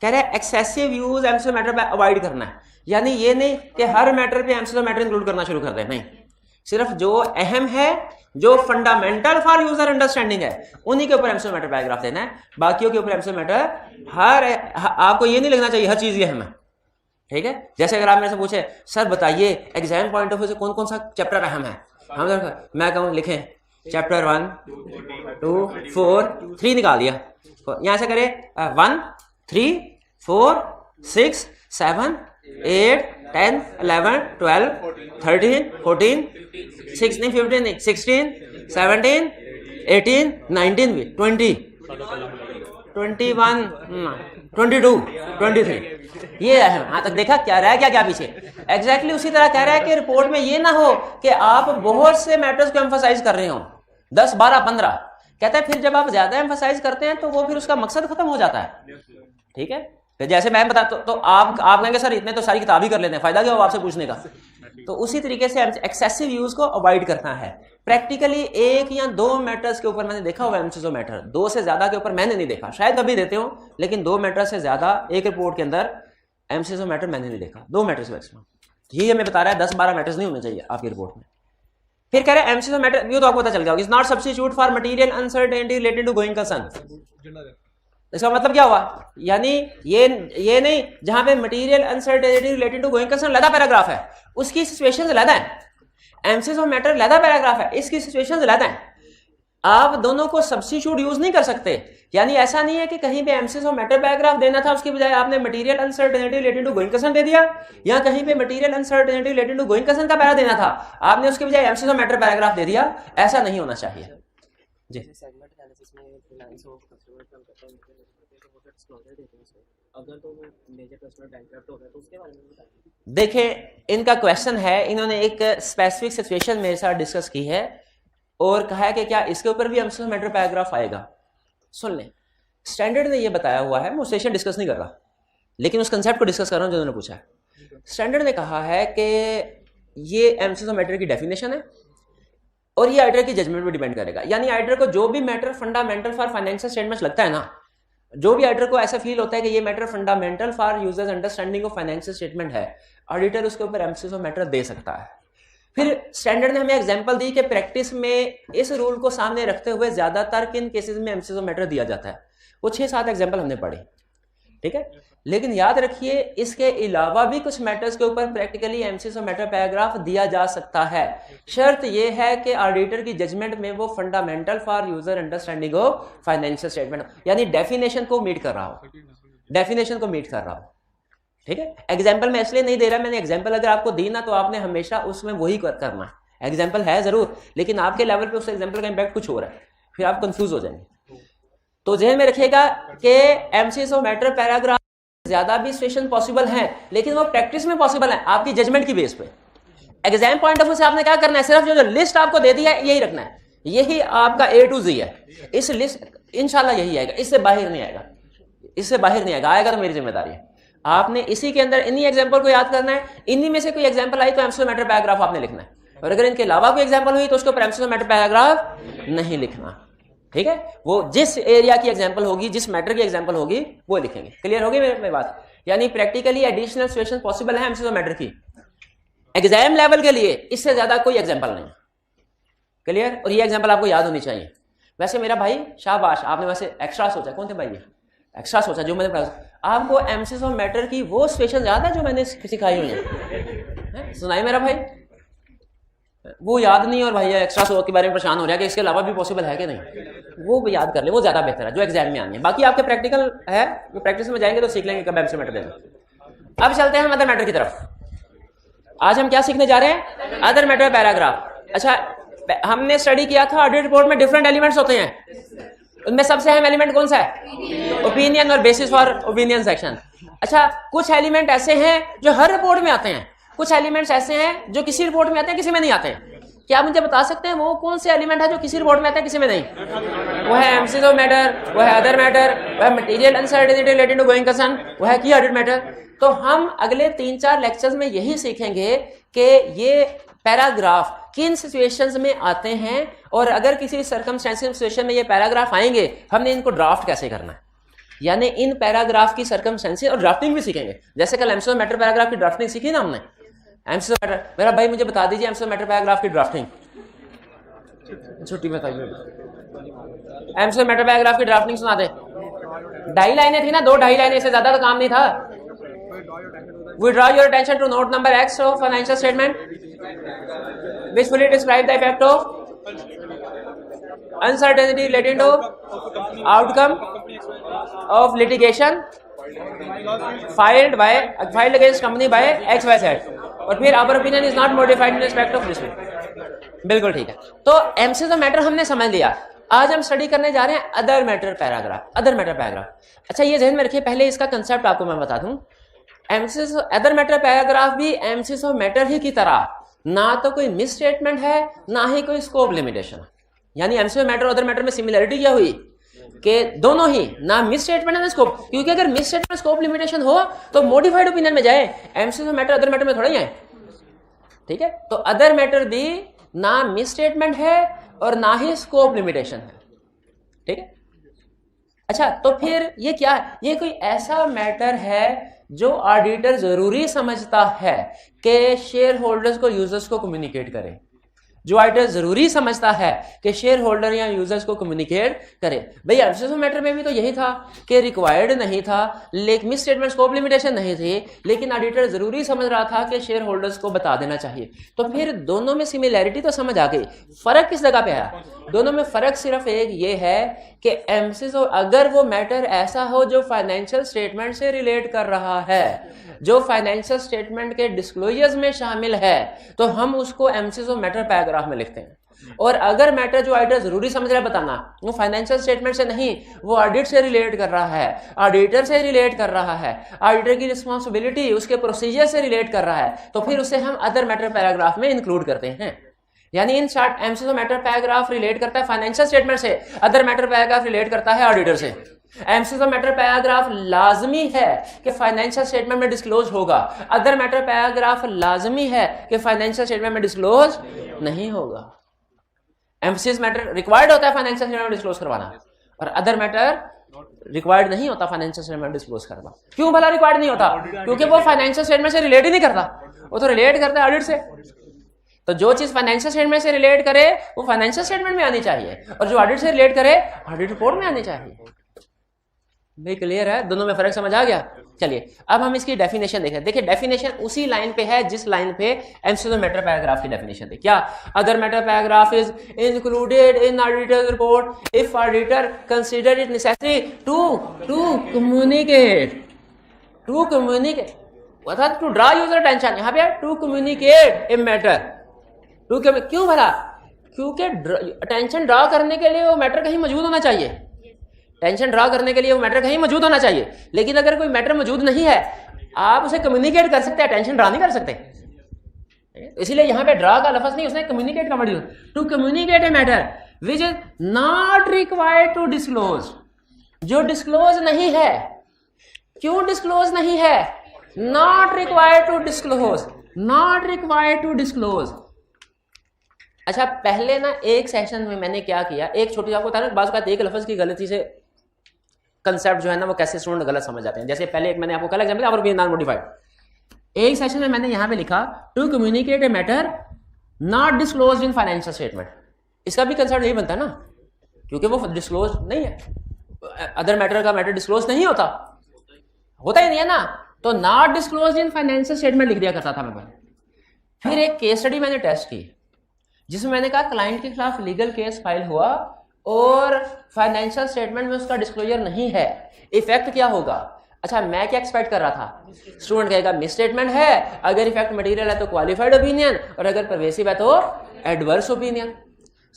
कह रहे हैं excessive use MCS of matter avoid करना है, यानी ये नहीं कि हर मैटर पे एमसीएस ऑफ मैटर इंक्लूड करना शुरू कर दें, नहीं, सिर्फ जो अहम है, जो फंडामेंटल फॉर यूजर अंडरस्टैंडिंग है, उन्हीं के ऊपर एमसीएस ऑफ मैटर पैराग्राफ देना है। बाकियों के ऊपर एमसीएस ऑफ मैटर आपको ये नहीं लिखना चाहिए हर चीज ये अहम है, ठीक है। जैसे अगर आप मेरे से पूछे सर बताइए एग्जाम पॉइंट ऑफ व्यू से कौन कौन सा चैप्टर अहम है, मैं कहूँ लिखें चैप्टर 1, 2, 4, 3 निकाल दिया, यहां से करे 1, 3, 4, 6, 7, 8, 10, 11, 12, 13, 14, 16, 15, 16, 17, 18, 19 भी, 20, 21, 22, 23, ये है। हाँ तक देखा क्या रहा है, क्या क्या पीछे एग्जैक्टली उसी तरह कह रहा है कि रिपोर्ट में ये ना हो कि आप बहुत से मैटर्स को एम्फसाइज कर रहे हो, 10, 12, 15। कहता है फिर जब आप ज्यादा एम्फसाइज करते हैं तो वो फिर उसका मकसद खत्म हो जाता है, ठीक है। फिर जैसे मैं बता तो आप कहेंगे सर इतने तो सारी किताब ही कर लेते हैं, फायदा क्या हो आपसे पूछने का। तो उसी तरीके से एक्सेसिव यूज को अवॉइड करना है। प्रैक्टिकली 1 या 2 मैटर्स के ऊपर मैंने देखा हुआ एमसीएस ऑफ मैटर, 2 से ज्यादा के ऊपर मैंने नहीं देखा, शायद कभी देते हो, लेकिन 2 मैटर से ज्यादा एक रिपोर्ट के अंदर एमसीएस ऑफ मैटर मैंने नहीं देखा, 2 मैटर्स मैक्सिमम। यही हमें बता रहा है 10-12 मैटर्स नहीं होने चाहिए आपकी रिपोर्ट में। फिर कह रहे हैं एमसीएस ऑफ मैटर, ये तो आपको पता चल गया, is not substitute for material uncertainty related to going concern. इसका मतलब क्या हुआ, यानी ये नहीं जहां पे material uncertainty related to going concern लदा पैराग्राफ है, उसकी सिचुएशंस लदा है। एमसीएस ऑफ मैटर लदा पैराग्राफ है, इसकी सिचुएशंस लदा है। आप दोनों को सब्स्टिट्यूट यूज नहीं कर सकते, यानी ऐसा नहीं है कि कहीं पे एमसीएस ऑफ मैटर पैराग्राफ देना था उसके बजाय आपने material uncertainty related to going concern दे दिया, या कहीं पे material uncertainty related to going concern का पैरा देना था, आपने उसके बजाय एमसीएस ऑफ मैटर पैराग्राफ दे दिया। ऐसा नहीं होना चाहिए, जी सेगमेंट एनालिसिस में फाइनेंस और कस्टमर का करता है तो वो डिस्क्लोजर देते हैं उसमें, अगर तो वो मेजर कस्टमर बैंकरप्ट हो गया तो उसके बारे में बताइए। देखिए इनका क्वेश्चन है, इन्होंने एक स्पेसिफिक सिचुएशन मेरे साथ डिस्कस की है और कहा है कि क्या इसके ऊपर भी एमसीएस मैटर पैराग्राफ आएगा। सुन लें, स्टैंडर्ड ने ये बताया हुआ है, मैं उस सेशन डिस्कस नहीं कर रहा लेकिन उस कंसेप्ट को डिस्कस कर रहा हूं जो उन्होंने पूछा है। स्टैंडर्ड ने कहा है कि ये एमसीएस मैटर की डेफिनेशन है और ये आइडर की जजमेंट पर डिपेंड करेगा। यानी आइडर को जो भी matter fundamental for financial statements लगता है ना, जो भी आइडर को ऐसा फील होता है कि ये matter fundamental for users understanding of financial statement है, ऑडिटर उसके ऊपर एमसीएस मैटर दे सकता है। फिर स्टैंडर्ड ने हमें एग्जांपल दी कि प्रैक्टिस में इस रूल को सामने रखते हुए ज्यादातर किन केसेस में एमसीएस मैटर दिया जाता है, वो 6-7 एग्जांपल हमने पढ़े, ठीक है। लेकिन याद रखिए इसके अलावा भी कुछ मैटर्स के ऊपर प्रैक्टिकली एमसीएस मैटर पैराग्राफ दिया जा सकता है। शर्त यह है कि ऑडिटर की जजमेंट में वो fundamental for user understanding of financial statement, यानी डेफिनेशन को मीट कर रहा हो, डेफिनेशन को मीट कर रहा हो, ठीक है। एग्जाम्पल मैं इसलिए नहीं दे रहा, मैंने एग्जाम्पल अगर आपको दी ना तो आपने हमेशा उसमें वही करना है। एग्जाम्पल है जरूर लेकिन आपके लेवल पे उस एग्जाम्पल का इंपैक्ट कुछ हो रहा है, फिर आप कंफ्यूज हो जाएंगे। तो ज़हन में रखिएगा कि एमसीएस मैटर पैराग्राफ ज्यादा भी सिचुएशन पॉसिबल हैं लेकिन वो प्रैक्टिस में पॉसिबल है आपकी जजमेंट की बेस पे। एग्जाम पॉइंट ऑफ व्यू से आपने क्या करना है, सिर्फ जो लिस्ट आपको दे दी है यही रखना है, यही आपका A to Z है। इस लिस्ट इंशाल्लाह यही आएगा, इससे बाहर नहीं आएगा, इससे बाहर नहीं आएगा। आएगा तो मेरी जिम्मेदारी है, आपने इसी के अंदर इन्हीं एग्जाम्पल को याद करना है। इन्हीं में से कोई एग्जाम्पल आई तो एमसीएस मैटर पैराग्राफ आपने लिखना है, और अगर इनके अलावा कोई एग्जाम्पल हुई तो उसके ऊपर एमसीएस मैटर पैराग्राफ नहीं लिखना, ठीक है। वो जिस एरिया की एग्जाम्पल होगी, जिस मैटर की एग्जाम्पल होगी वो लिखेंगे। क्लियर होगी मेरी बात? यानी प्रैक्टिकली एडिशनल सिचुएशन पॉसिबल है एमसीएस मैटर की एग्जाम लेवल के लिए, इससे ज्यादा कोई एग्जाम्पल नहीं। क्लियर? और ये एग्जाम्पल आपको याद होनी चाहिए। वैसे मेरा भाई शाबाश, आपने वैसे एक्स्ट्रा सोचा, कौन थे भाई ये एक्स्ट्रा सोचा जो मैंने आपको एमसीएस मैटर की वो सिचुएशन याद है जो मैंने सिखाई हुई है, सुनाई मेरा भाई? वो याद नहीं और भैया एक्स्ट्रा सो के बारे में परेशान हो रहा है कि इसके अलावा भी पॉसिबल है कि नहीं, वो भी याद कर ले, वो ज्यादा बेहतर है जो एग्जाम में आनी है। बाकी आपके प्रैक्टिकल है, वो प्रैक्टिस में जाएंगे तो सीख लेंगे कब एमसीएस मैटर देना। अब चलते हैं अदर मैटर की तरफ। आज हम क्या सीखने जा रहे हैं? Other matter paragraph. अच्छा, हमने स्टडी किया था ऑडिट रिपोर्ट में डिफरेंट एलिमेंट्स होते हैं, उनमें सबसे अहम एलिमेंट कौन सा है? ओपिनियन और बेसिस फॉर ओपिनियन सेक्शन। अच्छा, कुछ एलिमेंट ऐसे हैं जो हर रिपोर्ट में आते हैं, कुछ एलिमेंट्स ऐसे हैं जो किसी रिपोर्ट में आते हैं किसी में नहीं आते हैं। क्या आप मुझे बता सकते हैं वो कौन से एलिमेंट है जो किसी रिपोर्ट में आता है किसी में नहीं? वो है एमसीएस मैटर, वो है अदर मैटर, वो है material uncertainty related to going concern, वो है की ऑडिट मैटर। तो हम अगले 3-4 लेक्चर्स में यही सीखेंगे कि ये पैराग्राफ किन सिचुएशंस में आते हैं और अगर किसी सर्कमस्टेंशियल सिचुएशन में ये पैराग्राफ आएंगे हमने इनको ड्राफ्ट कैसे करना है, यानी इन पैराग्राफ की सर्कमस्टेंसेस और ड्राफ्टिंग भी सीखेंगे। जैसे कल एमसीएस मैटर पैराग्राफ की ड्राफ्टिंग सीखी ना हमने। एमसीएस मैटर, मेरा भाई मुझे बता दीजिए एमसीएस मैटर पैराग्राफ की ड्राफ्टिंग, छुट्टी में बताइए। एमसीएस मैटर पैराग्राफ की ड्राफ्टिंग सुना दे। 2.5 लाइनें थी ना, 2-2.5 लाइनें, से ज्यादा तो काम नहीं था। We draw your attention to note number X of financial statement, which fully describe the effect of uncertainty relating to outcome of litigation filed against company by XYZ, और फिर our opinion is not modified in respect of dispute। बिल्कुल ठीक है। तो MCS matter हमने समझ लिया। आज हम स्टडी करने जा रहे हैं other matter paragraph. Other matter paragraph, अच्छा ये ध्यान में रखिए, पहले इसका कंसेप्ट आपको मैं बता दूं। एमसीएस अदर मैटर पैराग्राफ भी एमसीएस मैटर ही की तरह ना तो कोई मिस स्टेटमेंट है ना ही कोई स्कोप लिमिटेशन। यानी एमसीएस मैटर और अदर मैटर में सिमिलरिटी क्या हुई कि दोनों ही ना मिस स्टेटमेंट है ना स्कोप, क्योंकि अगर मिस स्टेटमेंट स्कोप लिमिटेशन हो तो मॉडिफाइड ओपिनियन में जाए, एमसीएस मैटर अदर मैटर में थोड़ा ही है, ठीक है। तो अदर मैटर भी ना मिस स्टेटमेंट है और ना ही स्कोप लिमिटेशन है, ठीक है। अच्छा, तो फिर ये क्या है? ये कोई ऐसा मैटर है जो ऑडिटर जरूरी समझता है कि शेयर होल्डर्स को यूजर्स को कम्युनिकेट करे, जो ऑडिटर जरूरी समझता है कि शेयर होल्डर या यूजर्स को कम्युनिकेट करे। भाई एमसीएस मैटर में भी तो यही था कि रिक्वायर्ड नहीं था, लेकिन मिस स्टेटमेंट स्कोप लिमिटेशन नहीं थी, लेकिन ऑडिटर जरूरी समझ रहा था कि शेयर होल्डर्स को बता देना चाहिए। तो फिर दोनों में सिमिलैरिटी तो समझ आ गई, फर्क किस जगह पे आया? दोनों में फर्क सिर्फ एक ये है कि एमसीएस अगर वो मैटर ऐसा हो जो फाइनेंशियल स्टेटमेंट से रिलेट कर रहा है, जो फाइनेंशियल स्टेटमेंट के डिस्क्लोजर्स में शामिल है, तो हम उसको एमसीएस मैटर पैराग्राफ पैराग्राफ में लिखते हैं। और अगर मैटर जो ऑडिटर जरूरी समझ रहा है बताना, वो फाइनेंशियल स्टेटमेंट से नहीं, वो ऑडिट से रिलेट कर रहा है, ऑडिटर से रिलेट कर रहा है, ऑडिटर की रिस्पॉन्सिबिलिटी उसके प्रोसीजर से रिलेट कर रहा है, तो फिर उसे हम अदर मैटर पैराग्राफ में इंक्लूड करते हैं। यानी in short MCQ matter paragraph relate करता है फाइनेंशियल स्टेटमेंट से, अदर मैटर पैराग्राफ रिलेट करता है ऑडिटर से। एमसीक्यू मैटर पैराग्राफ लाजमी है कि फाइनेंशियल स्टेटमेंट में डिस्क्लोज होगा, अदर मैटर पैराग्राफ लाजमी है कि फाइनेंशियल स्टेटमेंट में डिस्क्लोज नहीं होगा। एमसीएस मैटर रिक्वायर्ड होता है फाइनेंशियल स्टेटमेंट डिस्क्लोज करवाना, और अदर मैटर रिक्वायर्ड नहीं होता फाइनेंशियल स्टेटमेंट डिस्क्लोज करना। क्यों भला रिक्वायर्ड नहीं होता? क्योंकि वो फाइनेंशियल स्टेटमेंट से रिलेट ही नहीं करता, वो तो रिलेट करता है ऑडिट से। तो जो चीज फाइनेंशियल स्टेटमेंट से रिलेट करे वो फाइनेंशियल स्टेटमेंट में आनी चाहिए, और जो ऑडिट से रिलेट करे ऑडिट रिपोर्ट में आनी चाहिए। भाई क्लियर है? दोनों में फर्क समझ आ गया? चलिए अब हम इसकी डेफिनेशन देखें। देखिए डेफिनेशन उसी लाइन पे है जिस लाइन पे एमसीक्यू मैटर पैराग्राफ की डेफिनेशन थी। क्या? Other matter paragraph is included in auditor report if auditor consider it necessary to communicate अर्थात टू ड्रा यूजर अटेंशन। यहाँ पे टू कम्युनिकेट ए मैटर, क्यों भला? क्योंकि अटेंशन ड्रा करने के लिए वो मैटर कहीं मौजूद होना चाहिए, टेंशन ड्रा करने के लिए वो मैटर कहीं मौजूद होना चाहिए। लेकिन अगर कोई मैटर मौजूद नहीं है, आप उसे कम्युनिकेट कर सकते हैं, टेंशन ड्रा नहीं कर सकते। इसीलिए यहां पे ड्रा का लफ्ज नहीं, उसने कम्युनिकेट का word use, to communicate a matter which is not required to disclose, जो डिस्क्लोज नहीं है। क्यों डिस्क्लोज नहीं है? Not required to disclose, not required to disclose. अच्छा पहले ना एक सेशन में मैंने क्या किया, एक छोटी आपको बता रहा हूं, बात का एक लफ्ज की गलती से कंसेप्ट जो है ना वो कैसे स्टूडेंट गलत समझ जाते हैं। जैसे पहले एक मैंने आपको कल एग्जांपल और भी नॉन मॉडिफाइड, एक सेशन में मैंने यहां पे लिखा to communicate a matter not disclosed in financial statement. इसका भी कंसेप्ट यही बनता है ना, क्योंकि वो डिस्क्लोज नहीं है, अदर मैटर का मैटर डिस्क्लोज नहीं होता ही नहीं है ना, तो not disclosed in financial statement लिख दिया करता था मैं। फिर एक केस स्टडी मैंने टेस्ट की जिसमें मैंने कहा क्लाइंट के खिलाफ लीगल केस फाइल हुआ और फाइनेंशियल स्टेटमेंट में उसका डिस्क्लोजर नहीं है, इफेक्ट क्या होगा? अच्छा मैं क्या एक्सपेक्ट कर रहा था, स्टूडेंट कहेगा मिस स्टेटमेंट है, अगर इफेक्ट मटेरियल है तो क्वालिफाइड ओपिनियन, और अगर परवेसिव है तो एडवर्स ओपिनियन।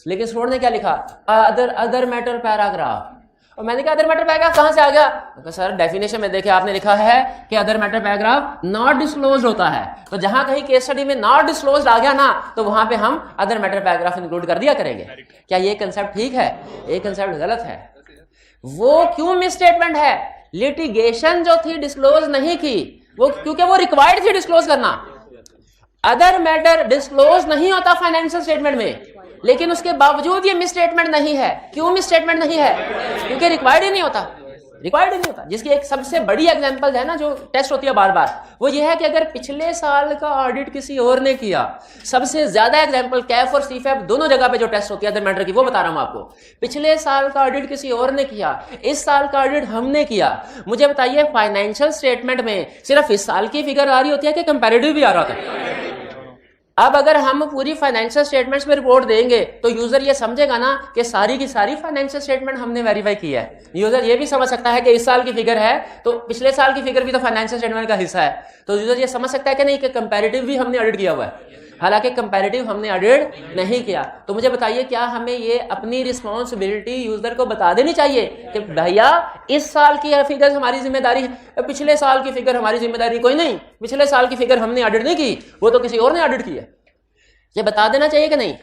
लेकिन स्टूडेंट ने क्या लिखा? Other matter paragraph. और मैंने कहा अदर मैटर पैराग्राफ कहां से आ गया? तो सर डेफिनेशन में देखे आपने लिखा है कि other matter paragraph not disclose होता है, तो जहां कहीं केस स्टडी में नॉट डिस्क्लोज आ गया ना तो वहां पे हम अदर मैटर पैराग्राफ इंक्लूड कर दिया करेंगे। क्या ये कंसेप्ट ठीक है? ये कंसेप्ट गलत है। वो क्यों मिस स्टेटमेंट है? लिटिगेशन जो थी डिस्क्लोज नहीं की, वो क्योंकि वो रिक्वायर्ड थी डिस्क्लोज करना। अदर मैटर डिस्क्लोज नहीं होता फाइनेंशियल स्टेटमेंट में, लेकिन उसके बावजूद ये मिस स्टेटमेंट नहीं है। क्यों मिस स्टेटमेंट नहीं है? क्योंकि रिक्वायर्ड ही नहीं होता, रिक्वायर्ड ही नहीं होता। जिसकी एक सबसे बड़ी एग्जांपल है ना जो टेस्ट होती है बार बार, वो ये है कि अगर पिछले साल का ऑडिट किसी और ने किया, सबसे ज्यादा एग्जांपल कैफ और सीफैप दोनों जगह पे जो टेस्ट होती है अदर मैटर की, वो बता रहा हूं आपको। पिछले साल का ऑडिट किसी और ने किया, इस साल का ऑडिट हमने किया। मुझे बताइए फाइनेंशियल स्टेटमेंट में सिर्फ इस साल की फिगर आ रही होती है कि कंपैरेटिव भी आ रहा होता है? अब अगर हम पूरी फाइनेंशियल स्टेटमेंट्स में रिपोर्ट देंगे तो यूजर ये समझेगा ना कि सारी की सारी फाइनेंशियल स्टेटमेंट हमने वेरीफाई की है। यूजर ये भी समझ सकता है कि इस साल की फिगर है तो पिछले साल की फिगर भी तो फाइनेंशियल स्टेटमेंट का हिस्सा है, तो यूजर ये समझ सकता है कि नहीं कि कंपैरेटिव भी हमने ऑडिट किया हुआ है, हालांकि कंपैरेटिव हमने ऑडिट नहीं किया। तो मुझे बताइए क्या हमें ये अपनी रिस्पॉन्सिबिलिटी यूजर को बता देनी चाहिए कि भैया इस साल की फिगर हमारी जिम्मेदारी है, पिछले साल की फिगर हमारी जिम्मेदारी कोई नहीं, पिछले साल की फिगर हमने ऑडिट नहीं की, वो तो किसी और ने ऑडिट की है, ये बता देना चाहिए कि नहीं?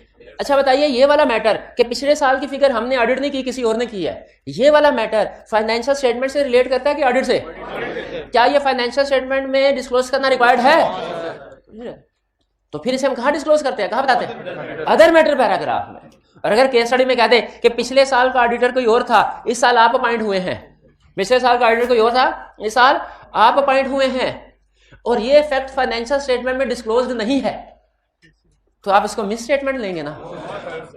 अच्छा बताइए ये वाला मैटर कि पिछले साल की फिगर हमने ऑडिट नहीं की, किसी और ने की है, ये वाला मैटर फाइनेंशियल स्टेटमेंट से रिलेट करता है कि ऑडिट से? क्या ये फाइनेंशियल स्टेटमेंट में डिस्क्लोज करना रिक्वायर्ड है? तो फिर इसे हम कहां डिस्क्लोज करते हैं, कहां बताते हैं? अदर मैटर पैराग्राफ में। और अगर केस स्टडी में कहते कि पिछले साल का ऑडिटर कोई और था, इस साल आप अपॉइंट हुए हैं, पिछले साल का ऑडिटर कोई और था, इस साल आप अपॉइंट हुए हैं, और ये फैक्ट फाइनेंशियल स्टेटमेंट में डिस्क्लोज नहीं है, तो आप इसको मिस स्टेटमेंट लेंगे ना?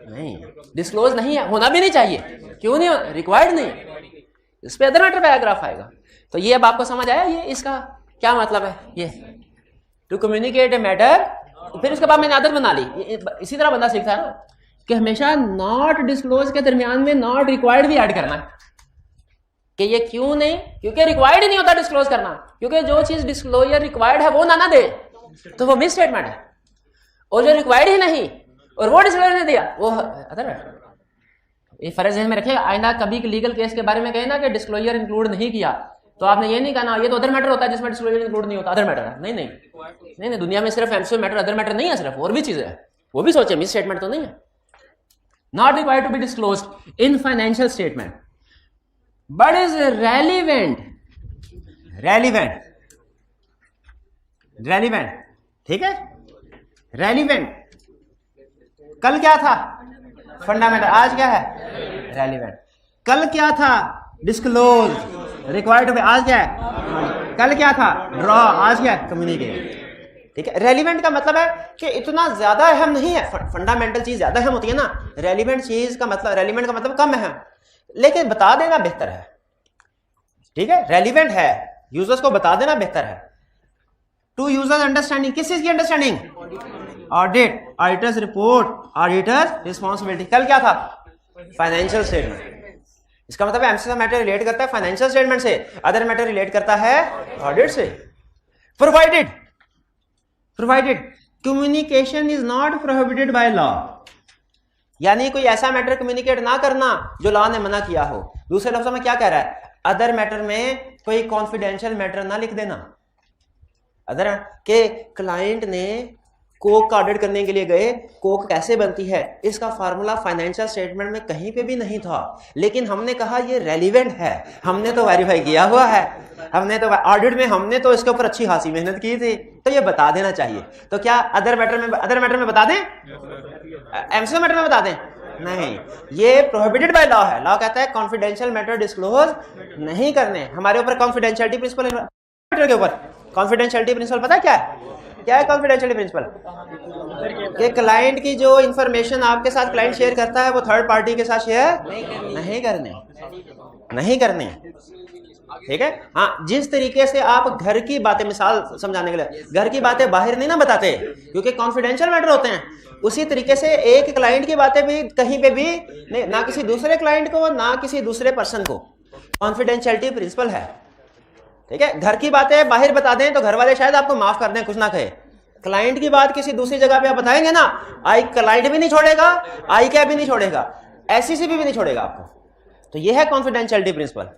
नहीं, डिस्क्लोज नहीं है, होना भी नहीं चाहिए। क्यों नहीं? रिक्वायर्ड नहीं, इस पे अदर मैटर पैराग्राफ आएगा। तो ये अब आपको समझ आया ये इसका क्या मतलब है? ये टू कम्युनिकेट ए मैटर। फिर उसके बाद मैंने आदत बना ली, इसी तरह बंदा सीखता है ना कि हमेशा नॉट डिस्क्लोज के दरमियान में नॉट रिक्वायर्ड भी ऐड करना है। कि ये क्यों नहीं? क्योंकि रिक्वायर्ड ही नहीं होता डिस्क्लोज करना, क्योंकि जो चीज डिस्क्लोजर रिक्वायर्ड है वो ना दे तो वो मिस स्टेटमेंट है, और जो रिक्वायर्ड ही नहीं और वो डिस्क्लोजर नहीं दिया, वो अदर मैटर। ये फर्ज में रखिएगा, आइंदा कभी लीगल केस के बारे में कहे ना कि डिस्क्लोजर इंक्लूड नहीं किया, तो आपने ये नहीं कहना ये तो अदर मैटर होता है जिसमें डिस्क्लोजर इंक्लूड नहीं होता, अदर मैटर है। नहीं नहीं नहीं नहीं, दुनिया में सिर्फ एमसीओ मैटर अदर मैटर नहीं है, सिर्फ और भी चीजें हैं, वो भी सोचे, मिस स्टेटमेंट तो नहीं है। Not required to be disclosed in financial statement but is relevant, relevant, relevant, ठीक है, रेलिवेंट। कल क्या था? फंडामेंटल। आज क्या है? रेलिवेंट। कल क्या था? Disclose, required to be. आज क्या है? कल क्या था? ड्रॉ। आज क्या है? कम्युनिकेट। ठीक है, रेलिवेंट का मतलब है कि इतना ज्यादा अहम नहीं है। फंडामेंटल चीज ज्यादा अहम होती है ना, रेलिवेंट चीज का मतलब, रेलिवेंट का मतलब कम अहम, लेकिन बता देना बेहतर है। ठीक है, रेलिवेंट है, यूजर्स को बता देना बेहतर है। टू यूजर्स अंडरस्टैंडिंग, किस चीज की understanding? Audit, auditors report, auditors responsibility. कल क्या था? Financial statement. इसका मतलब एमसीओ मैटर रिलेट करता है फाइनेंशियल स्टेटमेंट से, अदर मैटर रिलेट करता है ऑडिट से। Provided, provided communication is not prohibited by law, यानी कोई ऐसा मैटर कम्युनिकेट ना करना जो लॉ ने मना किया हो। दूसरे लफ्जों में क्या कह रहा है? अदर मैटर में कोई कॉन्फिडेंशियल मैटर ना लिख देना। अदर के क्लाइंट ने कोक का ऑडिट करने के लिए गए, कोक कैसे बनती है इसका फार्मूला फाइनेंशियल स्टेटमेंट में कहीं पे भी नहीं था, लेकिन हमने कहा ये रेलिवेंट है, हमने तो वेरीफाई किया हुआ है, हमने तो ऑडिट में हमने तो इसके ऊपर अच्छी खासी मेहनत की थी, तो ये बता देना चाहिए। तो क्या अदर मैटर में बता दें? एमसीओ मैटर में बता दें? नहीं, ये प्रोहिबिटेड बाय लॉ है। लॉ कहता है कॉन्फिडेंशियल मैटर डिस्क्लोज नहीं करने। हमारे ऊपर कॉन्फिडेंशियलिटी प्रिंसिपल, मैटर के ऊपर कॉन्फिडेंशियलिटी प्रिंसिपल पता क्या है? क्या है कॉन्फिडेंशियलिटी प्रिंसिपल? कि क्लाइंट की जो इंफॉर्मेशन आपके साथ क्लाइंट शेयर करता है वो थर्ड पार्टी के साथ शेयर नहीं करने। ठीक है, हाँ, जिस तरीके से आप घर की बातें, मिसाल समझाने के लिए, घर की बातें बाहर नहीं ना बताते क्योंकि कॉन्फिडेंशियल मैटर होते हैं, उसी तरीके से एक क्लाइंट की बातें भी कहीं पे भी नहीं, ना किसी दूसरे क्लाइंट को ना किसी दूसरे पर्सन को, कॉन्फिडेंशियलिटी प्रिंसिपल है। ठीक है, घर की बातें बाहर बता दें तो घर वाले शायद आपको माफ कर दें, कुछ ना कहे। क्लाइंट की बात किसी दूसरी जगह पे आप बताएंगे ना, आई क्लाइंट भी नहीं छोड़ेगा, आई क्या भी नहीं छोड़ेगा, एससीसी भी नहीं छोड़ेगा आपको। तो ये है कॉन्फिडेंशियलिटी प्रिंसिपल।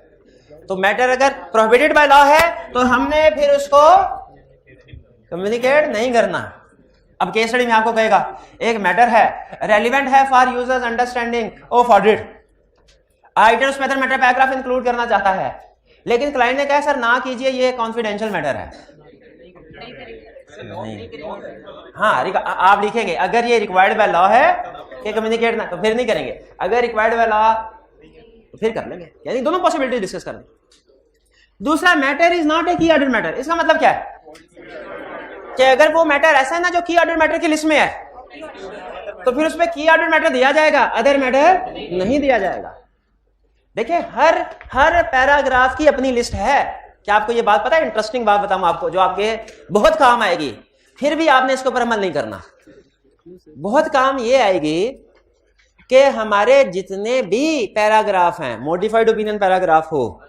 तो मैटर अगर प्रोहिबिटेड बाय लॉ है तो हमने फिर उसको कम्युनिकेट नहीं करना। अब केस स्टडी में आपको कहेगा एक मैटर है, रेलिवेंट है for users understanding of audit, auditor उसमें मैटर पैराग्राफ इंक्लूड करना चाहता है, लेकिन क्लाइंट ने कहा सर ना कीजिए, ये कॉन्फिडेंशियल मैटर है। नहीं, हाँ, आप लिखेंगे अगर ये रिक्वायर्ड बाय लॉ है कि कम्युनिकेट ना, तो फिर नहीं करेंगे। अगर रिक्वायर्ड बाय लॉ तो फिर कर लेंगे, यानी दोनों पॉसिबिलिटी डिस्कस कर लेंगे। दूसरा, मैटर इज नॉट ए की ऑडिट मैटर। इसका मतलब क्या है कि अगर वो मैटर ऐसा है ना जो की ऑडिट मैटर की लिस्ट में है, तो फिर उसमें की ऑडिट मैटर दिया जाएगा, अदर मैटर नहीं दिया जाएगा। देखिए, हर पैराग्राफ की अपनी लिस्ट है। क्या आपको ये बात पता है? इंटरेस्टिंग बात बताऊं आपको जो आपके बहुत काम आएगी, फिर भी आपने इसके ऊपर अमल नहीं करना। बहुत काम ये आएगी कि हमारे जितने भी पैराग्राफ हैं, मॉडिफाइड ओपिनियन पैराग्राफ हो,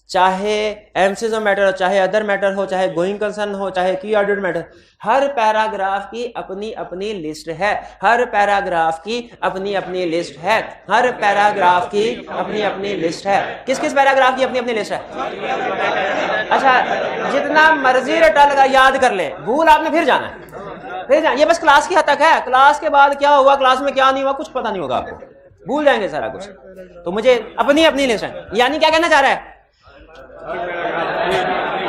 चाहे एमसीओ मैटर हो, चाहे अदर मैटर हो, चाहे गोइंग कंसर्न हो, चाहे की ऑडिट मैटर, हर पैराग्राफ की अपनी अपनी लिस्ट है। हर पैराग्राफ की अपनी अपनी लिस्ट है। हर पैराग्राफ की अपनी अपनी लिस्ट है। किस किस पैराग्राफ की अपनी अपनी लिस्ट है? अच्छा, जितना मर्जी रटा लगा याद कर ले, भूल आपने फिर जाना है, फिर जाना। ये बस क्लास की हद तक है, क्लास के बाद क्या हुआ, क्लास में क्या नहीं हुआ, कुछ पता नहीं होगा आपको, भूल जाएंगे सारा कुछ। तो मुझे अपनी अपनी लिस्ट है, यानी क्या कहना चाह रहा है?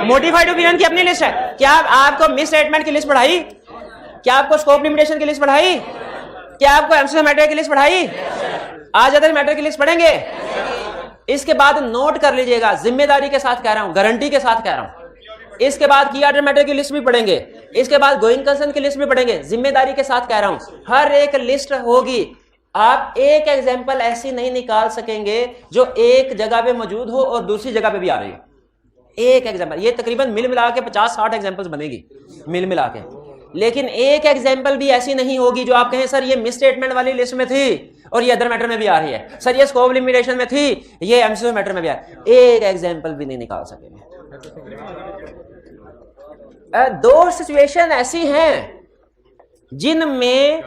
मॉडिफाइड ओपिनियन की अपनी लिस्ट है। क्या आपको मिस स्टेटमेंट की लिस्ट पढ़ाई? क्या आपको स्कोप लिमिटेशन की लिस्ट पढ़ाई? क्या आपको एमसीओ मैटर की लिस्ट पढ़ाई? आज अदर मैटर की लिस्ट पढ़ेंगे। इसके बाद नोट कर लीजिएगा, जिम्मेदारी के साथ कह रहा हूं, गारंटी के साथ कह रहा हूं। इसके बाद की ऑडिट मैटर की लिस्ट भी पढ़ेंगे, इसके बाद गोइंग कंसर्न की लिस्ट भी पढ़ेंगे, जिम्मेदारी के साथ कह रहा हूं। हर एक लिस्ट होगी। आप एक एग्जाम्पल ऐसी नहीं निकाल सकेंगे जो एक जगह पे मौजूद हो और दूसरी जगह पे भी आ रही हो। एक एग्जाम्पल, ये तकरीबन मिल मिला के 50-60 एग्जाम्पल्स बनेगी मिल मिला के, लेकिन एक एग्जाम्पल भी ऐसी नहीं होगी जो आप कहें सर ये मिस स्टेटमेंट वाली लिस्ट में थी और ये अदर मैटर में भी आ रही है, सर ये स्कोप लिमिटेशन में थी, ये एमसीओ मैटर में भी आ रही है। एक एग्जाम्पल भी नहीं निकाल सकेंगे। दो सिचुएशन ऐसी हैं जिनमें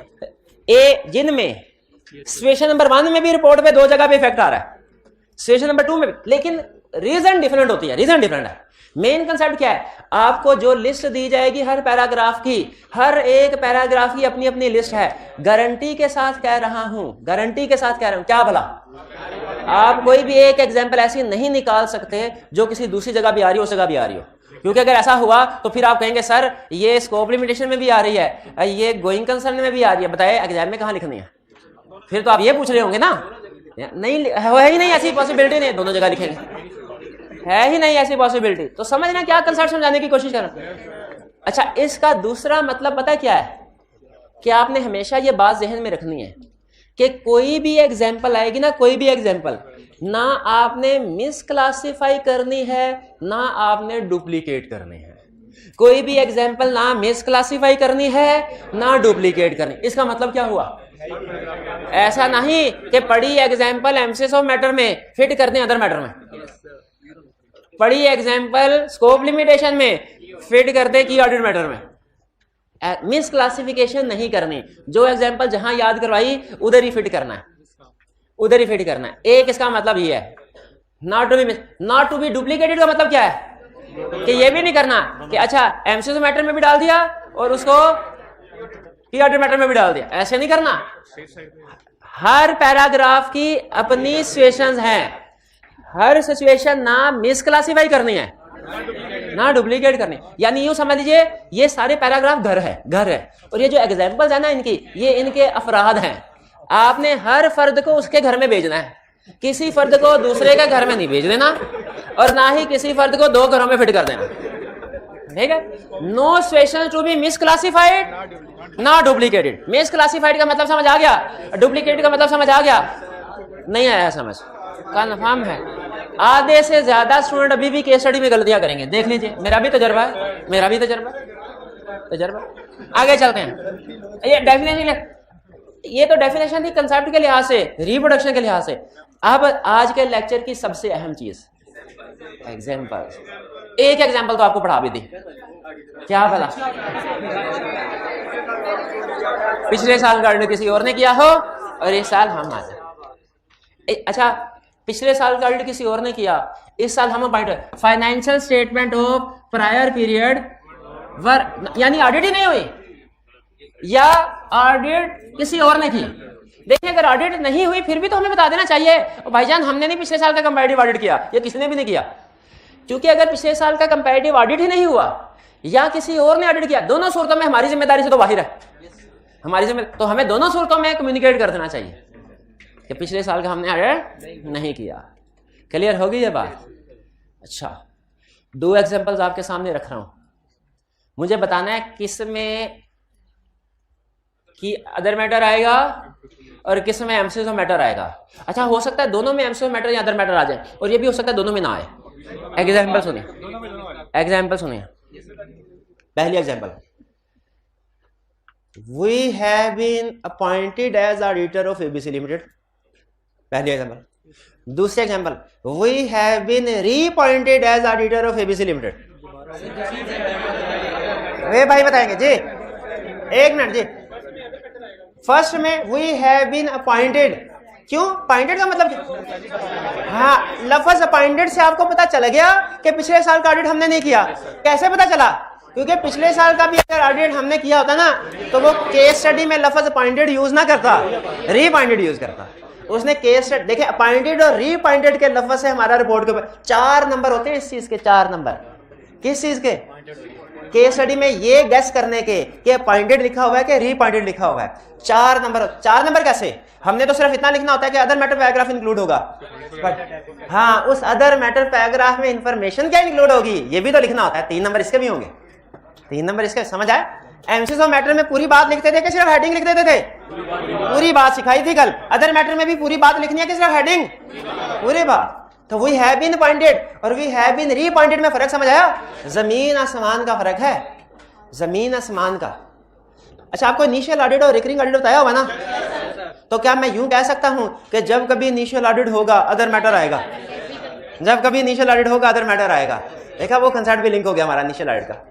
जिनमें सिचुएशन नंबर 1 में भी रिपोर्ट पे 2 जगह पे इफेक्ट आ रहा है, सिचुएशन नंबर 2 में भी, लेकिन रीजन डिफरेंट होती है, रीजन डिफरेंट है। मेन कंसेप्ट क्या है, आपको जो लिस्ट दी जाएगी हर पैराग्राफ की, हर एक पैराग्राफ की अपनी अपनी लिस्ट है। गारंटी के साथ कह रहा हूं, गारंटी के साथ कह रहा हूं, क्या भला आप कोई भी एक एग्जांपल ऐसी नहीं निकाल सकते जो किसी दूसरी जगह भी आ रही हो, उस जगह भी आ रही हो, क्योंकि अगर ऐसा हुआ तो फिर आप कहेंगे सर ये स्कोप लिमिटेशन में भी आ रही है, ये गोइंग कंसर्न में भी आ रही है, बताए एग्जाम में कहां लिखनी है? फिर तो आप ये पूछ रहे होंगे ना, नहीं है ही नहीं ऐसी पॉसिबिलिटी, नहीं दोनों जगह लिखेंगे, है ही नहीं ऐसी पॉसिबिलिटी। तो समझना क्या कंसेप्ट समझाने की कोशिश कर रहा हूं। अच्छा, इसका दूसरा मतलब पता क्या है कि आपने हमेशा ये बात जहन में रखनी है कि कोई भी एग्जाम्पल आएगी ना, कोई भी एग्जाम्पल, ना आपने मिस क्लासिफाई करनी है ना आपने डुप्लीकेट करनी है। कोई भी एग्जाम्पल ना मिस क्लासिफाई करनी है ना डुप्लीकेट करनी। इसका मतलब क्या हुआ, ऐसा नहीं कि पढ़ी एग्जाम्पल एम्फेसिस ऑफ मैटर में फिट कर दें अदर मैटर में, पढ़ी एग्जाम्पल स्कोप लिमिटेशन में फिट कर दे की ऑडिट मैटर में। मिस क्लासिफिकेशन नहीं करनी, जो एग्जाम्पल जहां याद करवाई उधर ही फिट करना है, उधर ही फिट करना है। एक इसका मतलब ये है, not to be miss, not to be duplicated का मतलब क्या है कि ये भी नहीं करना कि अच्छा एमसीक्यू मैटर में भी डाल दिया और उसको की ऑडिट मैटर में भी डाल दिया, ऐसे नहीं करना। हर पैराग्राफ की अपनी सिचुएशंस हैं, हर सिचुएशन ना मिस क्लासिफाई करनी है ना डुप्लीकेट करनी। यानी यूं समझ लीजिए ये सारे पैराग्राफ घर है, घर है, और ये जो एग्जांपल्स है ना इनकी, ये इनके अफराद हैं। आपने हर फर्द को उसके घर में भेजना है, किसी फर्द को दूसरे के घर में नहीं भेज देना और ना ही किसी फर्द को 2 घरों में फिट कर देना, ठीक है। No situation to be misclassified ना डुप्लीकेटेड। मिस क्लासिफाइड का मतलब समझ आ गया, डुप्लीकेटेड का मतलब समझ आ गया, नहीं आया समझ, कन्फर्म है। आधे से ज्यादा स्टूडेंट अभी भी केस स्टडी में गलतियां करेंगे, देख लीजिए, मेरा भी तजर्बा है, मेरा भी तजर्बा। आगे चलते हैं। ये डेफिनेशन, ये तो डेफिनेशन थी कंसेप्ट के लिहाज से, रिप्रोडक्शन के लिहाज से। अब आज के लेक्चर की सबसे अहम चीज एग्जाम्पल। एक एग्जाम्पल तो आपको पढ़ा भी दी, क्या भला पिछले साल गार्ड किसी और ने किया हो और इस साल हम आ जाए। अच्छा, पिछले साल का ऑडिट किसी और ने किया, इस साल हम financial statement of prior period वर, यानी ऑडिट ही नहीं हुई या ऑडिट किसी और ने की। देखिए अगर ऑडिट नहीं हुई फिर भी तो हमें बता देना चाहिए भाईजान हमने नहीं पिछले साल का कंपैरेटिव ऑडिट किया, या किसी ने भी नहीं किया। क्योंकि अगर पिछले साल का कंपैरेटिव ऑडिट ही नहीं हुआ या किसी और ने ऑडिट किया, दोनों सूरतों में हमारी जिम्मेदारी से तो बाहर है, हमारी जिम्मेदारी, तो हमें दोनों सूरतों में कम्युनिकेट कर देना चाहिए कि पिछले साल का हमने ऑडिट नहीं किया। क्लियर हो गई ये बात? अच्छा, 2 एग्जांपल्स आपके सामने रख रहा हूं, मुझे बताना है किस में कि अदर मैटर आएगा और किस में एमसीक्यू मैटर आएगा। अच्छा, हो सकता है दोनों में एमसीक्यू मैटर या अदर मैटर आ जाए, और ये भी हो सकता है दोनों में ना आए। एग्जांपल सुनिए, एग्जांपल सुनिए। पहली example, we have been appointed as auditor of ABC Limited, पहली एग्जांपल। दूसरी example, we have been reappointed as auditor of ABC Limited। वे भाई बताएंगे जी, 1 मिनट जी। फर्स्ट में we have been appointed, क्यों अपॉइंटेड का मतलब क्या? हाँ, लफ्ज अपॉइंटेड से आपको पता चल गया कि पिछले साल का ऑडिट हमने नहीं किया। कैसे पता चला? क्योंकि पिछले साल का भी अगर ऑडिट हमने किया होता ना तो वो केस स्टडी में लफ्ज अपॉइंटेड यूज ना करता, रीअपॉइंटेड यूज करता। उसने केस स्टडी, देखिए अपॉइंटेड और रीअपॉइंटेड के लफ्ज से हमारा रिपोर्ट के ऊपर 4 नंबर होते हैं। इस चीज के 4 नंबर, किस चीज के? केस स्टडी में ये गेस करने के कि अपॉइंटेड लिखा हुआ है कि रीअपॉइंटेड लिखा हुआ है। 4 नंबर। 4 नंबर कैसे? हमने तो सिर्फ इतना लिखना होता है कि अदर मैटर पैराग्राफ इंक्लूड होगा, हाँ उस अदर मैटर पैराग्राफ में इंफॉर्मेशन क्या इंक्लूड होगी ये भी तो लिखना होता है। 3 नंबर इसके भी होंगे, 3 नंबर इसके। समझ आए? एमसीक्यू मैटर में पूरी बात लिखते थे कि सिर्फ हेडिंग लिख देते थे? पूरी बात सिखाई थी कल। अदर मैटर में भी पूरी बात लिखनी है कि सिर्फ हेडिंग? पूरी बात। तो वी हैव बीन अपॉइंटेड और वी हैव बीन रीअपॉइंटेड में फर्क समझ आया? जमीन आसमान का फर्क है, जमीन आसमान का। अच्छा, आपको इनिशियल ऑडिट और रिकरिंग ऑडिट बताया होगा ना, तो क्या मैं यूं कह सकता हूं कि जब कभी इनिशियल ऑडिट होगा अदर मैटर आएगा, जब कभी इनिशियल ऑडिट होगा अदर मैटर आएगा? देखा, वो कंसेप्ट भी लिंक हो गया हमारा इनिशियल ऑडिट का।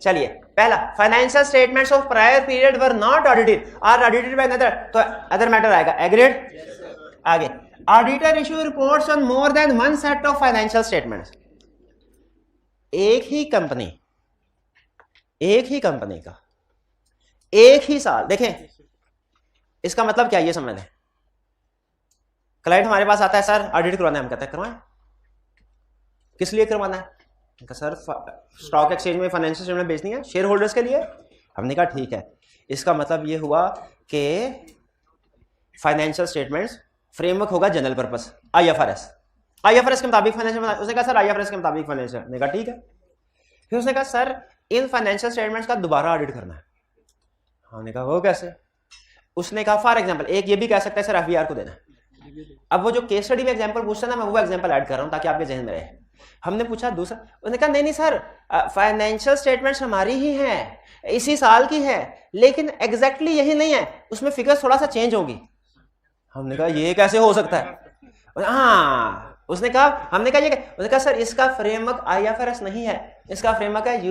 चलिए पहला financial statements of prior period were not audited are audited by other, तो अदर मैटर आएगा, एग्रीड। आगे auditor issue reports on more than one set of financial statements. एक ही कंपनी का एक ही साल, देखें इसका मतलब क्या, ये समझ लें। क्लाइंट हमारे पास आता है, सर ऑडिट करवाना है, हम कहते हैं करवाएं। किस लिए करवाना है? सर स्टॉक एक्सचेंज में फाइनेंशियल स्टेटमेंट बेचनी है शेयर होल्डर्स के लिए। हमने कहा ठीक है। इसका मतलब ये हुआ कि फाइनेंशियल स्टेटमेंट्स फ्रेमवर्क होगा जनरल पर्पस आईएफआरएस के मुताबिक फाइनेंशियल। उसने कहा सर आईएफआरएस के मुताबिक फाइनेंशियल, ने कहा ठीक है। फिर उसने कहा सर इन फाइनेंशियल स्टेटमेंट्स का दोबारा ऑडिट करना है। हमने कहा वो कैसे? उसने कहा फॉर एग्जांपल, एक ये भी कह सकता है सर एफबीआर को देना है। अब वो जो केस स्टडी में एग्जांपल पूछता है ना, मैं वो एग्जांपल ऐड कर रहा हूं ताकि आपके जहन में रहे। हमने पूछा दूसरा, उसने कहा नहीं सर फाइनेंशियल स्टेटमेंट्स हमारी ही हैं, इसी साल की है, लेकिन एग्जैक्टली यही नहीं है, उसमें फिगर्स थोड़ा सा चेंज होगी। हमने कहा ये कैसे हो सकता है? हाँ, उसने कहा, हमने कहा ये, उसने कहा सर इसका फ्रेमवर्क आईएफआरएस नहीं है, इसका फ्रेमवर्क है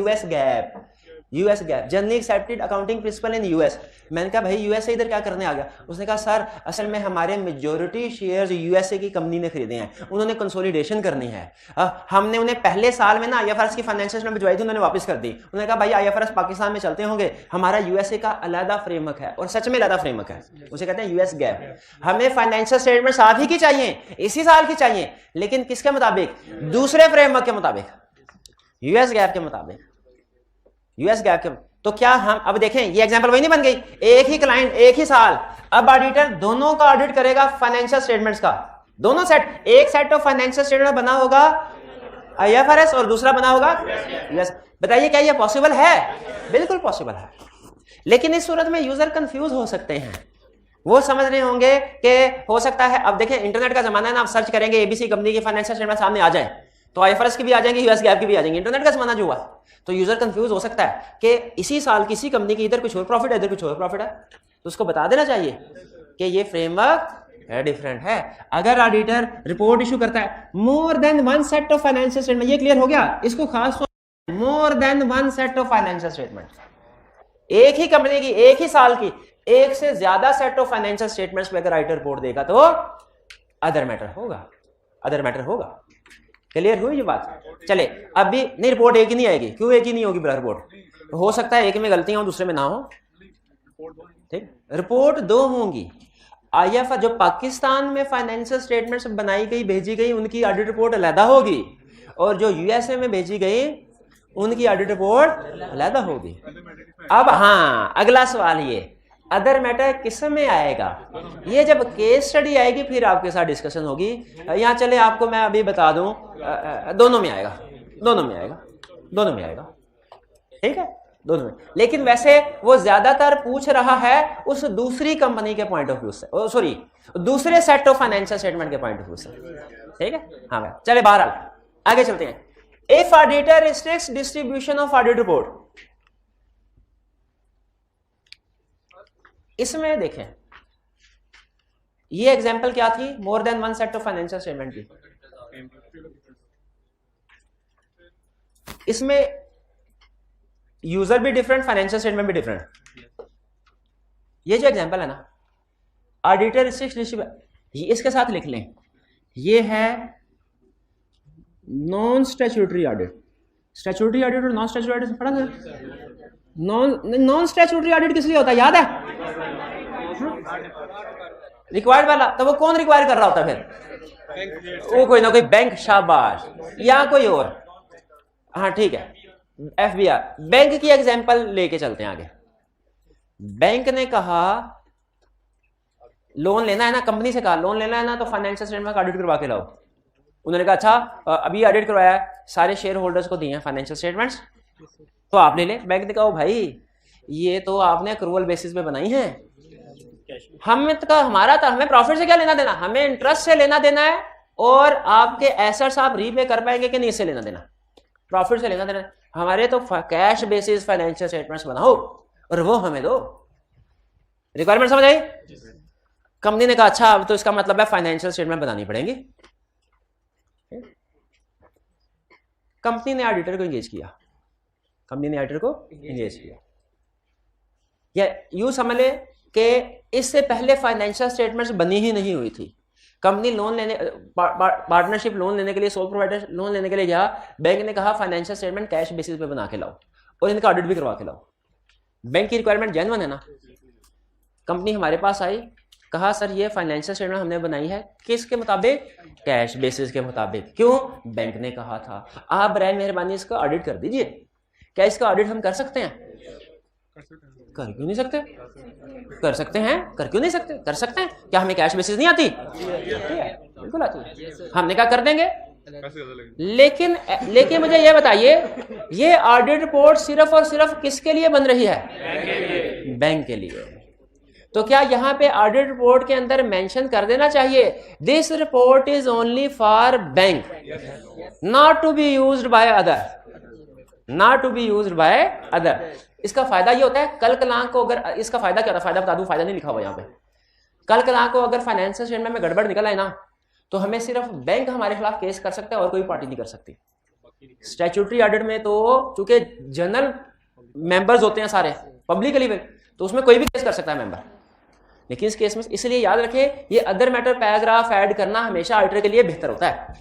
US gap, generally accepted accounting principle in US. मैंने कहा भाई यूएसए इधर क्या करने आ गया? उसने कहा सर असल में हमारे मेजॉरिटी शेयर्स यूएसए की कंपनी ने खरीदे हैं, उन्होंने कंसोलिडेशन करनी है। हमने उन्हें पहले साल में ना आईएफआरएस की फाइनेंशियल स्टेटमेंट भिजवाई थी, उन्होंने वापस कर दी। उन्होंने कहा भाई आईएफआरएस पाकिस्तान में चलते होंगे, हमारा यूएसए का अलग फ्रेमवर्क है, और सच में अलग फ्रेमवर्क है, उसे कहते हैं यूएस गैप। हमें फाइनेंशियल स्टेटमेंट साथ ही की चाहिए, इसी साल की चाहिए, लेकिन किसके मुताबिक? दूसरे फ्रेमवर्क के मुताबिक, यूएस गैप के मुताबिक, यूएस गैप के। तो क्या हम अब देखें, ये एग्जांपल वही नहीं बन गई? एक ही क्लाइंट एक ही साल, अब ऑडिटर दोनों का ऑडिट करेगा फाइनेंशियल स्टेटमेंट्स का, दोनों सेट। एक सेट ऑफ फाइनेंशियल स्टेटमेंट बना होगा आईएफआरएस और दूसरा बना होगा यूएस। बताइए क्या ये पॉसिबल है? बिल्कुल पॉसिबल है। लेकिन इस सूरत में यूजर कंफ्यूज हो सकते हैं, वो समझ रहे होंगे कि हो सकता है, अब देखें इंटरनेट का जमाना है ना, आप सर्च करेंगे एबीसी कंपनी की फाइनेंशियल स्टेटमेंट सामने आ जाए तो आईएफआरएस की भी आ जाएंगे, यूएस गैप की भी आ जाएंगे, इंटरनेट का जमाना जो हुआ। तो यूजर कंफ्यूज हो सकता है कि इसी साल किसी कंपनी की इधर कुछ और प्रॉफिट है, इधर कुछ और प्रॉफिट है, तो उसको बता देना चाहिए कि ये फ्रेमवर्क डिफरेंट है। अगर ऑडिटर रिपोर्ट इशू करता है मोर than one set of financial statement, ये क्लियर हो गया, इसको खास मोर than one set of financial statement, एक ही कंपनी की एक ही साल की एक से ज्यादा सेट ऑफ फाइनेंशियल स्टेटमेंट्स पे अगर ऑडिटर रिपोर्ट देगा तो अदर मैटर होगा, अदर मैटर होगा। क्लियर हुई ये बात? चले अभी नहीं, रिपोर्ट एक ही नहीं आएगी। क्यों एक ही नहीं होगी रिपोर्ट? हो सकता है एक में गलतियां हो दूसरे में ना हो, ठीक। रिपोर्ट दो होंगी। आईएफआर जो पाकिस्तान में फाइनेंशियल स्टेटमेंट्स बनाई गई भेजी गई उनकी ऑडिट रिपोर्ट अलहदा होगी, और जो यूएसए में भेजी गई उनकी ऑडिट रिपोर्ट अलहदा होगी। अब हाँ, अगला सवाल ये अदर मैटर किस में आएगा? ये जब केस स्टडी आएगी फिर आपके साथ डिस्कशन होगी। यहाँ चले आपको मैं अभी बता दूं, दोनों में आएगा, दोनों में आएगा, दोनों में आएगा, ठीक है, दोनों में। लेकिन वैसे वो ज्यादातर पूछ रहा है उस दूसरी कंपनी के पॉइंट ऑफ व्यू से, सॉरी दूसरे सेट ऑफ फाइनेंशियल स्टेटमेंट के पॉइंट ऑफ व्यू से, ठीक है। हाँ भाई चले बहरहाल आगे चलते हैं। If auditor restricts distribution of audit report, इसमें देखें ये एग्जांपल क्या थी? मोर than one set of financial statement की। इसमें यूजर भी डिफरेंट, फाइनेंशियल स्टेटमेंट भी डिफरेंट। ये जो एग्जांपल है ना, ऑडिटर इसके साथ लिख लें, ये है non statutory audit. Statutory audit और नॉन स्टैट्यूटरी ऑडिट पढ़ा था? नॉन स्टैट्यूटरी ऑडिट किस लिए होता है याद है? रिक्वायर्ड वाला, तो वो कौन रिक्वायर कर रहा होता है फिर? वो कोई ना कोई बैंक, शाबाश, या कोई और। हाँ ठीक है, एफबीआर। बैंक की एग्जांपल लेके चलते हैं आगे। बैंक ने कहा लोन लेना है ना, कंपनी से कहा लोन लेना है ना तो फाइनेंशियल स्टेटमेंट ऑडिट करवा के लाओ। उन्होंने कहा अच्छा अभी ऑडिट करवाया है, सारे शेयर होल्डर्स को दिए हैं फाइनेंशियल स्टेटमेंट्स, तो आप ले ले। बैंक ने कहा भाई ये तो आपने अक्रूवल बेसिस पे बनाई है, हमें तो हमारा था, हमें प्रॉफिट से क्या लेना देना, हमें इंटरेस्ट से लेना देना है, और आपके एसेट्स आप रीपे कर पाएंगे कि नहीं, इससे लेना देना, प्रॉफिट से लेना देना। हमारे तो कैश बेसिस फाइनेंशियल स्टेटमेंट्स बनाओ और वो हमें दो। रिक्वायरमेंट समझ आई? कंपनी ने कहा अच्छा अब तो इसका मतलब है फाइनेंशियल स्टेटमेंट बनानी पड़ेंगी। कंपनी ने ऑडिटर को एंगेज किया, कंपनी ने ऑडिटर को इंगेज किया। या यूं समझ ले कि इससे पहले फाइनेंशियल स्टेटमेंट्स बनी ही नहीं हुई थी। कंपनी लोन लेने पार्टनरशिप लोन लेने के लिए, सोल प्रोवाइडर लोन लेने के लिए गया, बैंक ने कहा फाइनेंशियल स्टेटमेंट कैश बेसिस पे बना के लाओ और इनका ऑडिट भी करवा के लाओ। बैंक की रिक्वायरमेंट जेन्युइन है ना। कंपनी हमारे पास आई, कहा सर ये फाइनेंशियल स्टेटमेंट हमने बनाई है किसके मुताबिक, कैश बेसिस के मुताबिक। क्यों, बैंक ने कहा था। आप बराए मेहरबानी इसका ऑडिट कर दीजिए। क्या इसका ऑडिट हम कर सकते हैं? कर क्यों नहीं सकते? कर सकते हैं। कर क्यों नहीं सकते? कर सकते हैं। क्या हमें कैश बेसिस नहीं आती? बिल्कुल आती है। हमने क्या कर देंगे। लेकिन मुझे ये बताइए, ये ऑडिट रिपोर्ट सिर्फ और सिर्फ किसके लिए बन रही है? बैंक के लिए। तो क्या यहाँ पे ऑडिट रिपोर्ट के अंदर मेंशन कर देना चाहिए, this report is only for bank, not to be used by other, not to be used by other. इसका फायदा ये होता है, कल कलां को अगर, इसका फायदा क्या होता है, फायदा बता दूं, फायदा नहीं लिखा हुआ यहाँ पे। कल कलां को अगर फाइनेंशियल स्टेटमेंट में गड़बड़ निकल आए ना, तो हमें सिर्फ बैंक हमारे खिलाफ केस कर सकता है और कोई पार्टी नहीं कर सकती। स्टैट्यूटरी ऑडिट में तो चूंकि जनरल मेंबर्स होते हैं सारे पब्लिकली, तो उसमें कोई भी केस कर सकता है मेंबर। लेकिन इस केस में इसलिए याद रखें, ये अदर मैटर पैराग्राफ ऐड करना हमेशा ऑडिटर के लिए बेहतर होता है।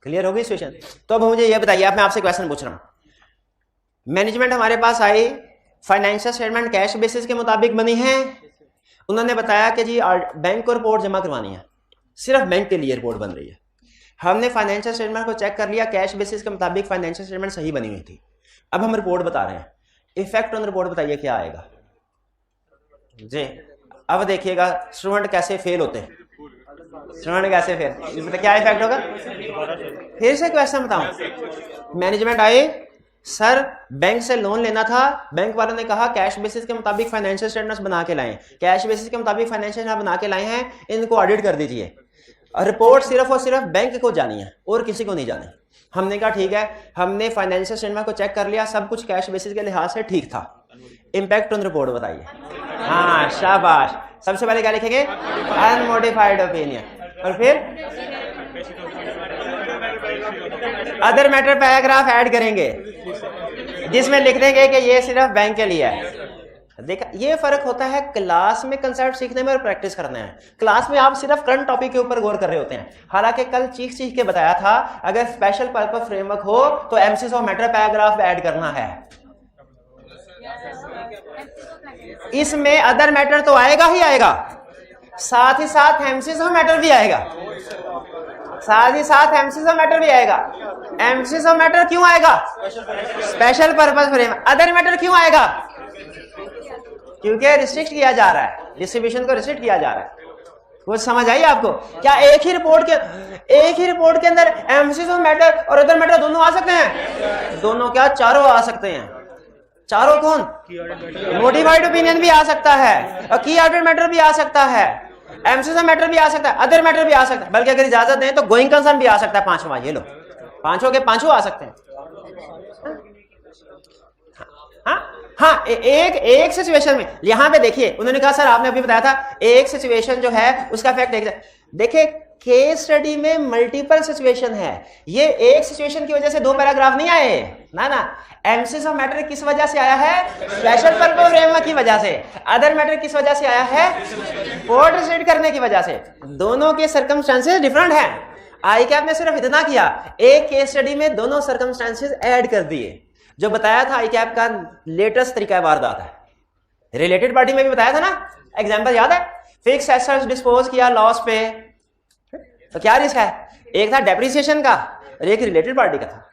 क्लियर होगी सिचुएशन? तो अब मुझे ये बताइए, अब मैं आपसे क्वेश्चन पूछ रहा हूं, मैनेजमेंट हमारे पास आई, फाइनेंशियल स्टेटमेंट कैश बेसिस के मुताबिक बनी है। उन्होंने बताया कि जी बैंक को रिपोर्ट जमा करवानी है, सिर्फ बैंक के लिए रिपोर्ट बन रही है। हमने फाइनेंशियल स्टेटमेंट को चेक कर लिया, कैश बेसिस के मुताबिक फाइनेंशियल स्टेटमेंट सही बनी हुई थी। अब हम रिपोर्ट बता रहे हैं, इफेक्ट ऑन रिपोर्ट बताइए क्या आएगा जी। अब देखिएगा स्टूडेंट कैसे फेल होते हैं, स्टूडेंट कैसे फेल, क्या इफेक्ट होगा। फिर से क्वेश्चन बताऊं, मैनेजमेंट आए, सर बैंक से लोन लेना था, बैंक वालों ने कहा कैश बेसिस के मुताबिक फाइनेंशियल स्टेटमेंट्स बना के लाए, कैश बेसिस के मुताबिक फाइनेंशियल स्टेटमेंट बना के लाए हैं, इनको ऑडिट कर दीजिए। रिपोर्ट सिर्फ और सिर्फ बैंक को जानी है और किसी को नहीं जानी। हमने कहा ठीक है, हमने फाइनेंशियल स्टेटमेंट को चेक कर लिया, सब कुछ कैश बेसिस के लिहाज से ठीक था। इंपैक्ट ऑन रिपोर्ट बताइए। हाँ शाबाश, सबसे पहले क्या लिखेंगे, अनमोडिफाइड ओपिनियन, और फिर अदर मैटर पैराग्राफ ऐड करेंगे जिसमें लिख देंगे कि ये सिर्फ बैंक के लिए है। देखा, ये फर्क होता है क्लास में कंसेप्ट सीखने में और प्रैक्टिस करने में। क्लास में आप सिर्फ करंट टॉपिक के ऊपर गौर कर रहे होते हैं, हालांकि कल चीख के बताया था अगर स्पेशल पर्पस फ्रेमवर्क हो तो MCS of matter paragraph add करना है। इसमें अदर मैटर तो आएगा ही आएगा, साथ ही साथ एमसीएस ऑफ मैटर भी आएगा, साथ ही साथ एमसीएस ऑफ मैटर भी आएगा। एमसीएस ऑफ मैटर क्यों आएगा? Special purpose framework. Other matter क्यों आएगा? क्योंकि रिस्ट्रिक्ट किया जा रहा है, डिस्ट्रीब्यूशन को रिस्ट्रिक्ट किया जा रहा है। कुछ समझ आई आपको? क्या एक ही रिपोर्ट के अंदर एमसीएस ऑफ मैटर और अदर मैटर दोनों आ सकते हैं? दोनों क्या, चारों आ सकते हैं। चारों कौन? मोडिफाइड ओपिनियन भी आ सकता है और की ऑडिट मैटर भी आ सकता है, एमसीएस ऑफ मैटर भी आ सकता है, अदर मैटर भी आ सकता है, बल्कि अगर इजाजत दें तो गोइंग कंसर्न भी आ सकता है। पांचवा, ये लो, पांचों के पांचों आ सकते हैं। हाँ, एक सिचुएशन में यहां पे देखिए, उन्होंने कहा सर आपने अभी बताया था एक सिचुएशन जो है उसका इफेक्ट देखिए, केस स्टडी में मल्टीपल सिचुएशन है। ये एक सिचुएशन की वजह से दो पैराग्राफ नहीं आए ना। एमसीएस ऑफ मैटर किस वजह से आया है? स्पेशल पर्पस फ्रेमवर्क की वजह से। अदर मैटर किस वजह से आया है? कोर्ट रिस्ट्रिक्ट करने की वजह से। दोनों के सर्कमस्टेंसेस डिफरेंट हैं। आईकैप ने सिर्फ इतना किया, एक केस स्टडी में दोनों सर्कमस्टेंसेस ऐड कर दिए। जो बताया था आईकैप का लेटेस्ट तरीका वारदात है, रिलेटेड पार्टी में भी बताया था ना, एग्जांपल याद है? फिक्स एसेट्स डिस्पोज किया लॉस पे, तो क्या रिस्क है? एक था डेप्रिसिएशन का और एक रिलेटेड पार्टी का था,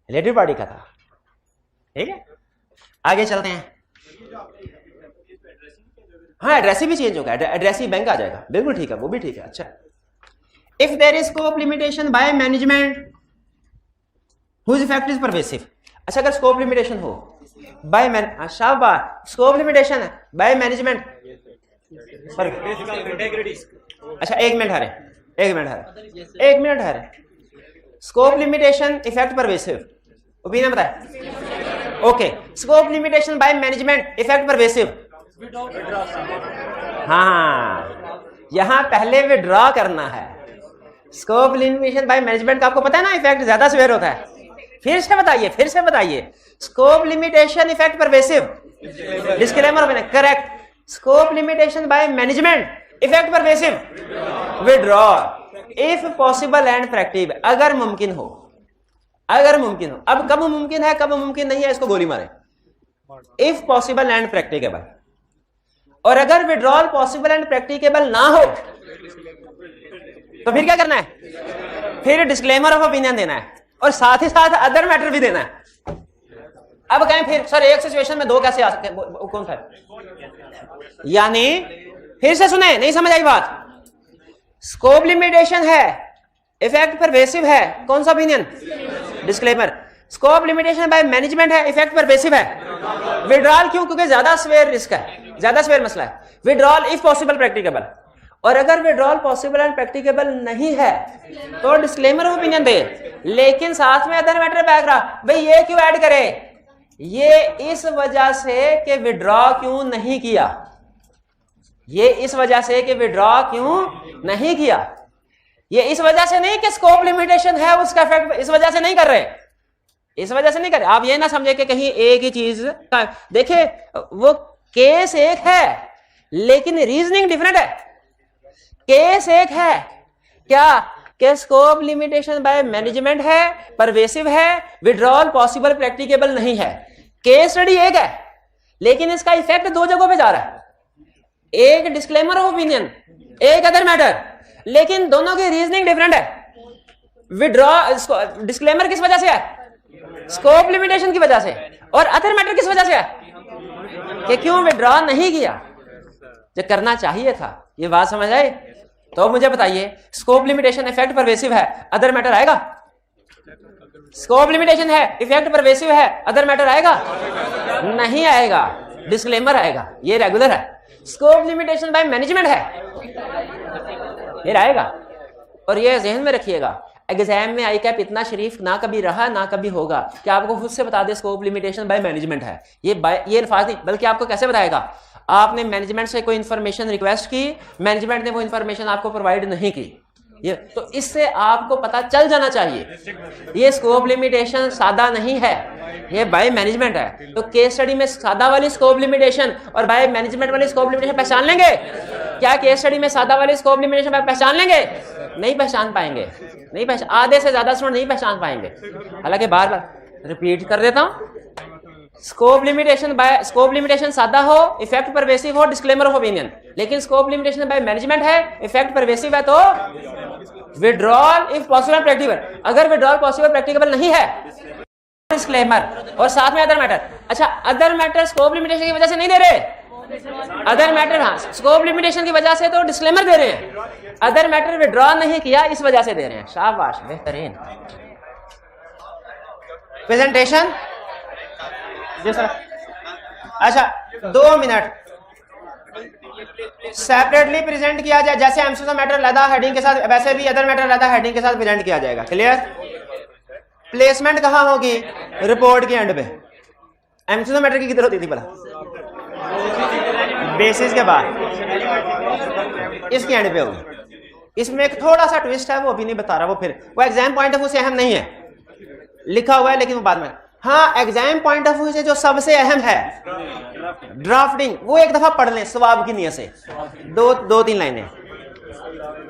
रिलेटेड पार्टी का था। ठीक है, आगे चलते हैं। हाँ, एड्रेस भी चेंज होगा, एड्रेस ही बैंक आ जाएगा। बिल्कुल ठीक है, वो भी ठीक है। अच्छा, if there is scope limitation by management whose effect is pervasive. अच्छा, अगर स्कोप लिमिटेशन हो बाय शाबाश, स्कोप लिमिटेशन है बाय मैनेजमेंट। अच्छा, एक मिनट हरे, scope limitation effect pervasive, opinion बताए। Okay, scope limitation by management effect pervasive. हाँ, यहां पहले विड्रॉ करना है। स्कोप लिमिटेशन बाय मैनेजमेंट का आपको पता है ना, इफेक्ट ज्यादा सीवियर होता है। फिर से बताइए scope limitation effect pervasive, disclaimer correct, scope limitation by management effect pervasive, withdrawal if possible and practicable, अगर मुमकिन हो। अब कब मुमकिन है कब मुमकिन नहीं है इसको गोली मारे, इफ पॉसिबल एंड प्रैक्टिकेबल। और अगर विड्रॉल पॉसिबल एंड प्रैक्टिकेबल ना हो तो फिर क्या करना है, फिर डिस्क्लेमर ऑफ ओपिनियन देना है और साथ ही साथ अदर मैटर भी देना है। अब कहें फिर सर एक सिचुएशन में दो कैसे आ सकते हैं, कौन सा है? यानी फिर से सुने, नहीं समझ आई बात, स्कोप लिमिटेशन है, इफेक्ट परवेसिव है, कौन सा opinion, disclaimer. Scope limitation by management है, इफेक्ट परवेसिव है। विड्रॉल क्यों, क्योंकि ज्यादा स्वेयर रिस्क है, ज्यादा स्वेयर मसला है। विड्रॉल इफ पॉसिबल प्रैक्टिकेबल, और अगर विड्रॉल पॉसिबल एंड प्रैक्टिकेबल नहीं है तो डिस्क्लेमर ऑफ ओपिनियन दे, लेकिन साथ में अदर मैटर पैराग्राफ। भाई ये क्यों ऐड करे, ये इस वजह से कि विड्रॉ क्यों नहीं किया, ये इस वजह से कि विड्रॉ क्यों नहीं किया, ये इस वजह से नहीं कि स्कोप लिमिटेशन है उसका इफेक्ट, इस वजह से नहीं कर रहे, इस वजह से नहीं कर रहे। आप ये ना समझे कि कहीं एक ही चीज, देखिए वो केस एक है लेकिन रीजनिंग डिफरेंट है। केस एक है क्या, कि स्कोप लिमिटेशन बाय मैनेजमेंट है, परवेसिव है, विड्रॉल पॉसिबल प्रैक्टिकेबल नहीं है। केस स्टडी एक है लेकिन इसका इफेक्ट दो जगहों पे जा रहा है, एक डिस्क्लेमर ऑफ ओपिनियन, एक अदर मैटर, लेकिन दोनों की रीजनिंग डिफरेंट है। विड्रॉ डिस्क्लेमर किस वजह से है, स्कोप लिमिटेशन की वजह से, और अदर मैटर किस वजह से है कि क्यों विड्रॉ नहीं किया, जो करना चाहिए था। ये बात समझ आई? तो मुझे बताइए स्कोप लिमिटेशन इफेक्ट परवेसिव है, अदर मैटर आएगा? स्कोप लिमिटेशन है, इफेक्ट परवेसिव है, अदर मैटर आएगा? नहीं आएगा, डिस्क्लेमर आएगा, ये रेगुलर है। स्कोप लिमिटेशन बाय मैनेजमेंट है, फिर आएगा। और ये जहन में रखिएगा, एग्जाम में आई कैप इतना शरीफ ना कभी रहा ना कभी होगा कि आपको खुद से बता दे स्कोप लिमिटेशन बाय मैनेजमेंट है। ये अल्फाज नहीं, बल्कि आपको कैसे बताएगा, आपने मैनेजमेंट से कोई इंफॉर्मेशन रिक्वेस्ट की, मैनेजमेंट ने वो इंफॉर्मेशन आपको प्रोवाइड नहीं की, ये तो इससे आपको पता चल जाना चाहिए ये स्कोप लिमिटेशन सादा नहीं है, ये बाय मैनेजमेंट है। तो केस स्टडी में सादा वाली स्कोप लिमिटेशन और बाय मैनेजमेंट वाली स्कोप लिमिटेशन पहचान लेंगे क्या? केस स्टडी में सादा वाली स्कोप लिमिटेशन पहचान लेंगे? नहीं पहचान पाएंगे, नहीं पहचान, आधे से ज्यादा स्टूडेंट नहीं पहचान पाएंगे। हालांकि बार बार रिपीट कर देता हूं, स्कोप लिमिटेशन सादा हो, इफेक्ट परवेसिव हो, डिस्क्लेमर ऑफ ओपिनियन, लेकिन स्कोप लिमिटेशन बाय मैनेजमेंट है, इफेक्ट परवेसिव है, तो विड्रॉल इफ पॉसिबल प्रैक्टिकेबल। अगर विड्रॉल पॉसिबल प्रैक्टिकेबल नहीं है, डिस्क्लेमर और साथ में अदर मैटर। अच्छा, अदर मैटर स्कोप लिमिटेशन की वजह से नहीं दे रहे, अदर मैटर हाँ स्कोप लिमिटेशन की वजह से तो डिस्क्लेमर दे रहे हैं, अदर मैटर विड्रॉ नहीं किया इस वजह से दे रहे हैं। शाबाश, बेहतरीन प्रेजेंटेशन जी सर। अच्छा 2 मिनट सेपरेटली प्रेजेंट किया जाए, जैसे एमसीक्यू मैटर लदा हेडिंग के साथ, वैसे भी अदर मैटर लदा हेडिंग के साथ प्रेजेंट किया जाएगा। क्लियर? प्लेसमेंट कहां होगी? रिपोर्ट के एंड पे। एमसीक्यू मैटर की किधर होती थी भला? बेसिस के बाद, इसके एंड पे होगी। इसमें एक थोड़ा सा ट्विस्ट है, वो अभी नहीं बता रहा, वो एग्जाम पॉइंट ऑफ व्यू से अहम नहीं है, लिखा हुआ है लेकिन वो बाद में। हाँ, एग्जाम पॉइंट ऑफ व्यू से जो सबसे अहम है ड्राफ्टिंग, वो एक दफा पढ़ लें सवाब की नियत से, 2-3 लाइनें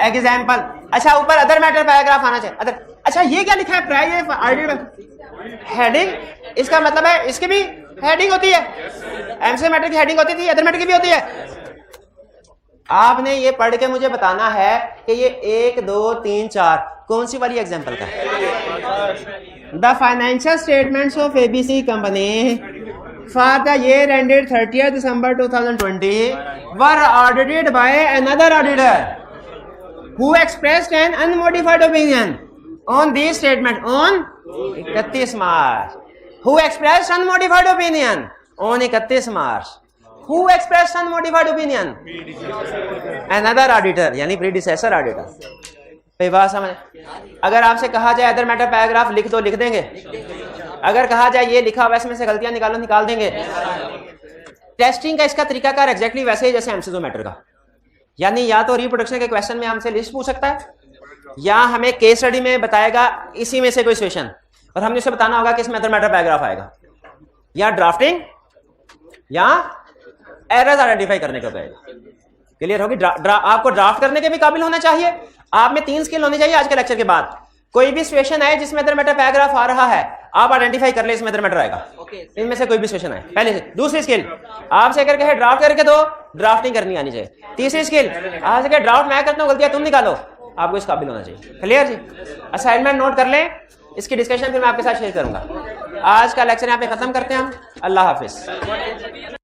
एग्जाम्पल। अच्छा, ऊपर अदर मैटर पैराग्राफ आना चाहिए। अदर, अच्छा ये क्या लिखा है? प्राइवेट हेडिंग, इसका मतलब है इसकी भी हेडिंग होती है, एमसीक्यू मैटर की हेडिंग होती थी, अदर मैटर की भी होती है। आपने ये पढ़ के मुझे बताना है कि ये 1, 2, 3, 4 कौन सी वाली एग्जाम्पल का है? The financial statements of ABC company for the year ended 30th December 2020 were audited by another auditor who expressed an unmodified opinion on these statements on 31 March. Who expressed unmodified opinion on 31 March? Who expressed unmodified opinion? Another auditor, यानी predecessor auditor. बात समझ? अगर आपसे कहा जाए other matter paragraph लिख दो, लिख देंगे? अगर कहा जाए ये लिखा हुआ इसमें से गलतियां निकालो, निकाल देंगे? टेस्टिंग का इसका तरीकाकार एग्जैक्टली वैसे ही जैसे एमसीक्यू मैटर का, यानी या तो रिप्रोडक्शन के क्वेश्चन में हमसे लिस्ट पूछ सकता है, या हमें केस स्टडी में बताएगा इसी में से कोई सिचुएशन, और हमने उसे बताना होगा कि इसमें अदर मैटर पैराग्राफ आएगा या ड्राफ्टिंग या एरर्स आइडेंटिफाई करने का पड़ेगा। क्लियर होगी? आपको ड्राफ्ट करने के भी काबिल होना चाहिए। आप में 3 स्किल होनी चाहिए आज के लेक्चर के बाद। कोई भी सिचुएशन आए जिसमें अदर मैटर पैराग्राफ आ रहा है, आप आइडेंटिफाई कर ले इसमें अदर मैटर आएगा। इनमें से कोई भी सिचुएशन आए पहले से। दूसरी स्किल आपसे करके है ड्राफ्ट करके दो, ड्राफ्टिंग करनी आनी चाहिए। तीसरी स्किल आपसे क्या ड्राफ्ट मैं करता हूँ, गलतियां तुम निकालो, आपको इस काबिल होना चाहिए। क्लियर जी? असाइनमेंट नोट कर लें, इसकी डिस्कशन फिर मैं आपके साथ शेयर करूंगा। आज का लेक्चर यहाँ पे खत्म करते हैं हम। अल्लाह हाफिज।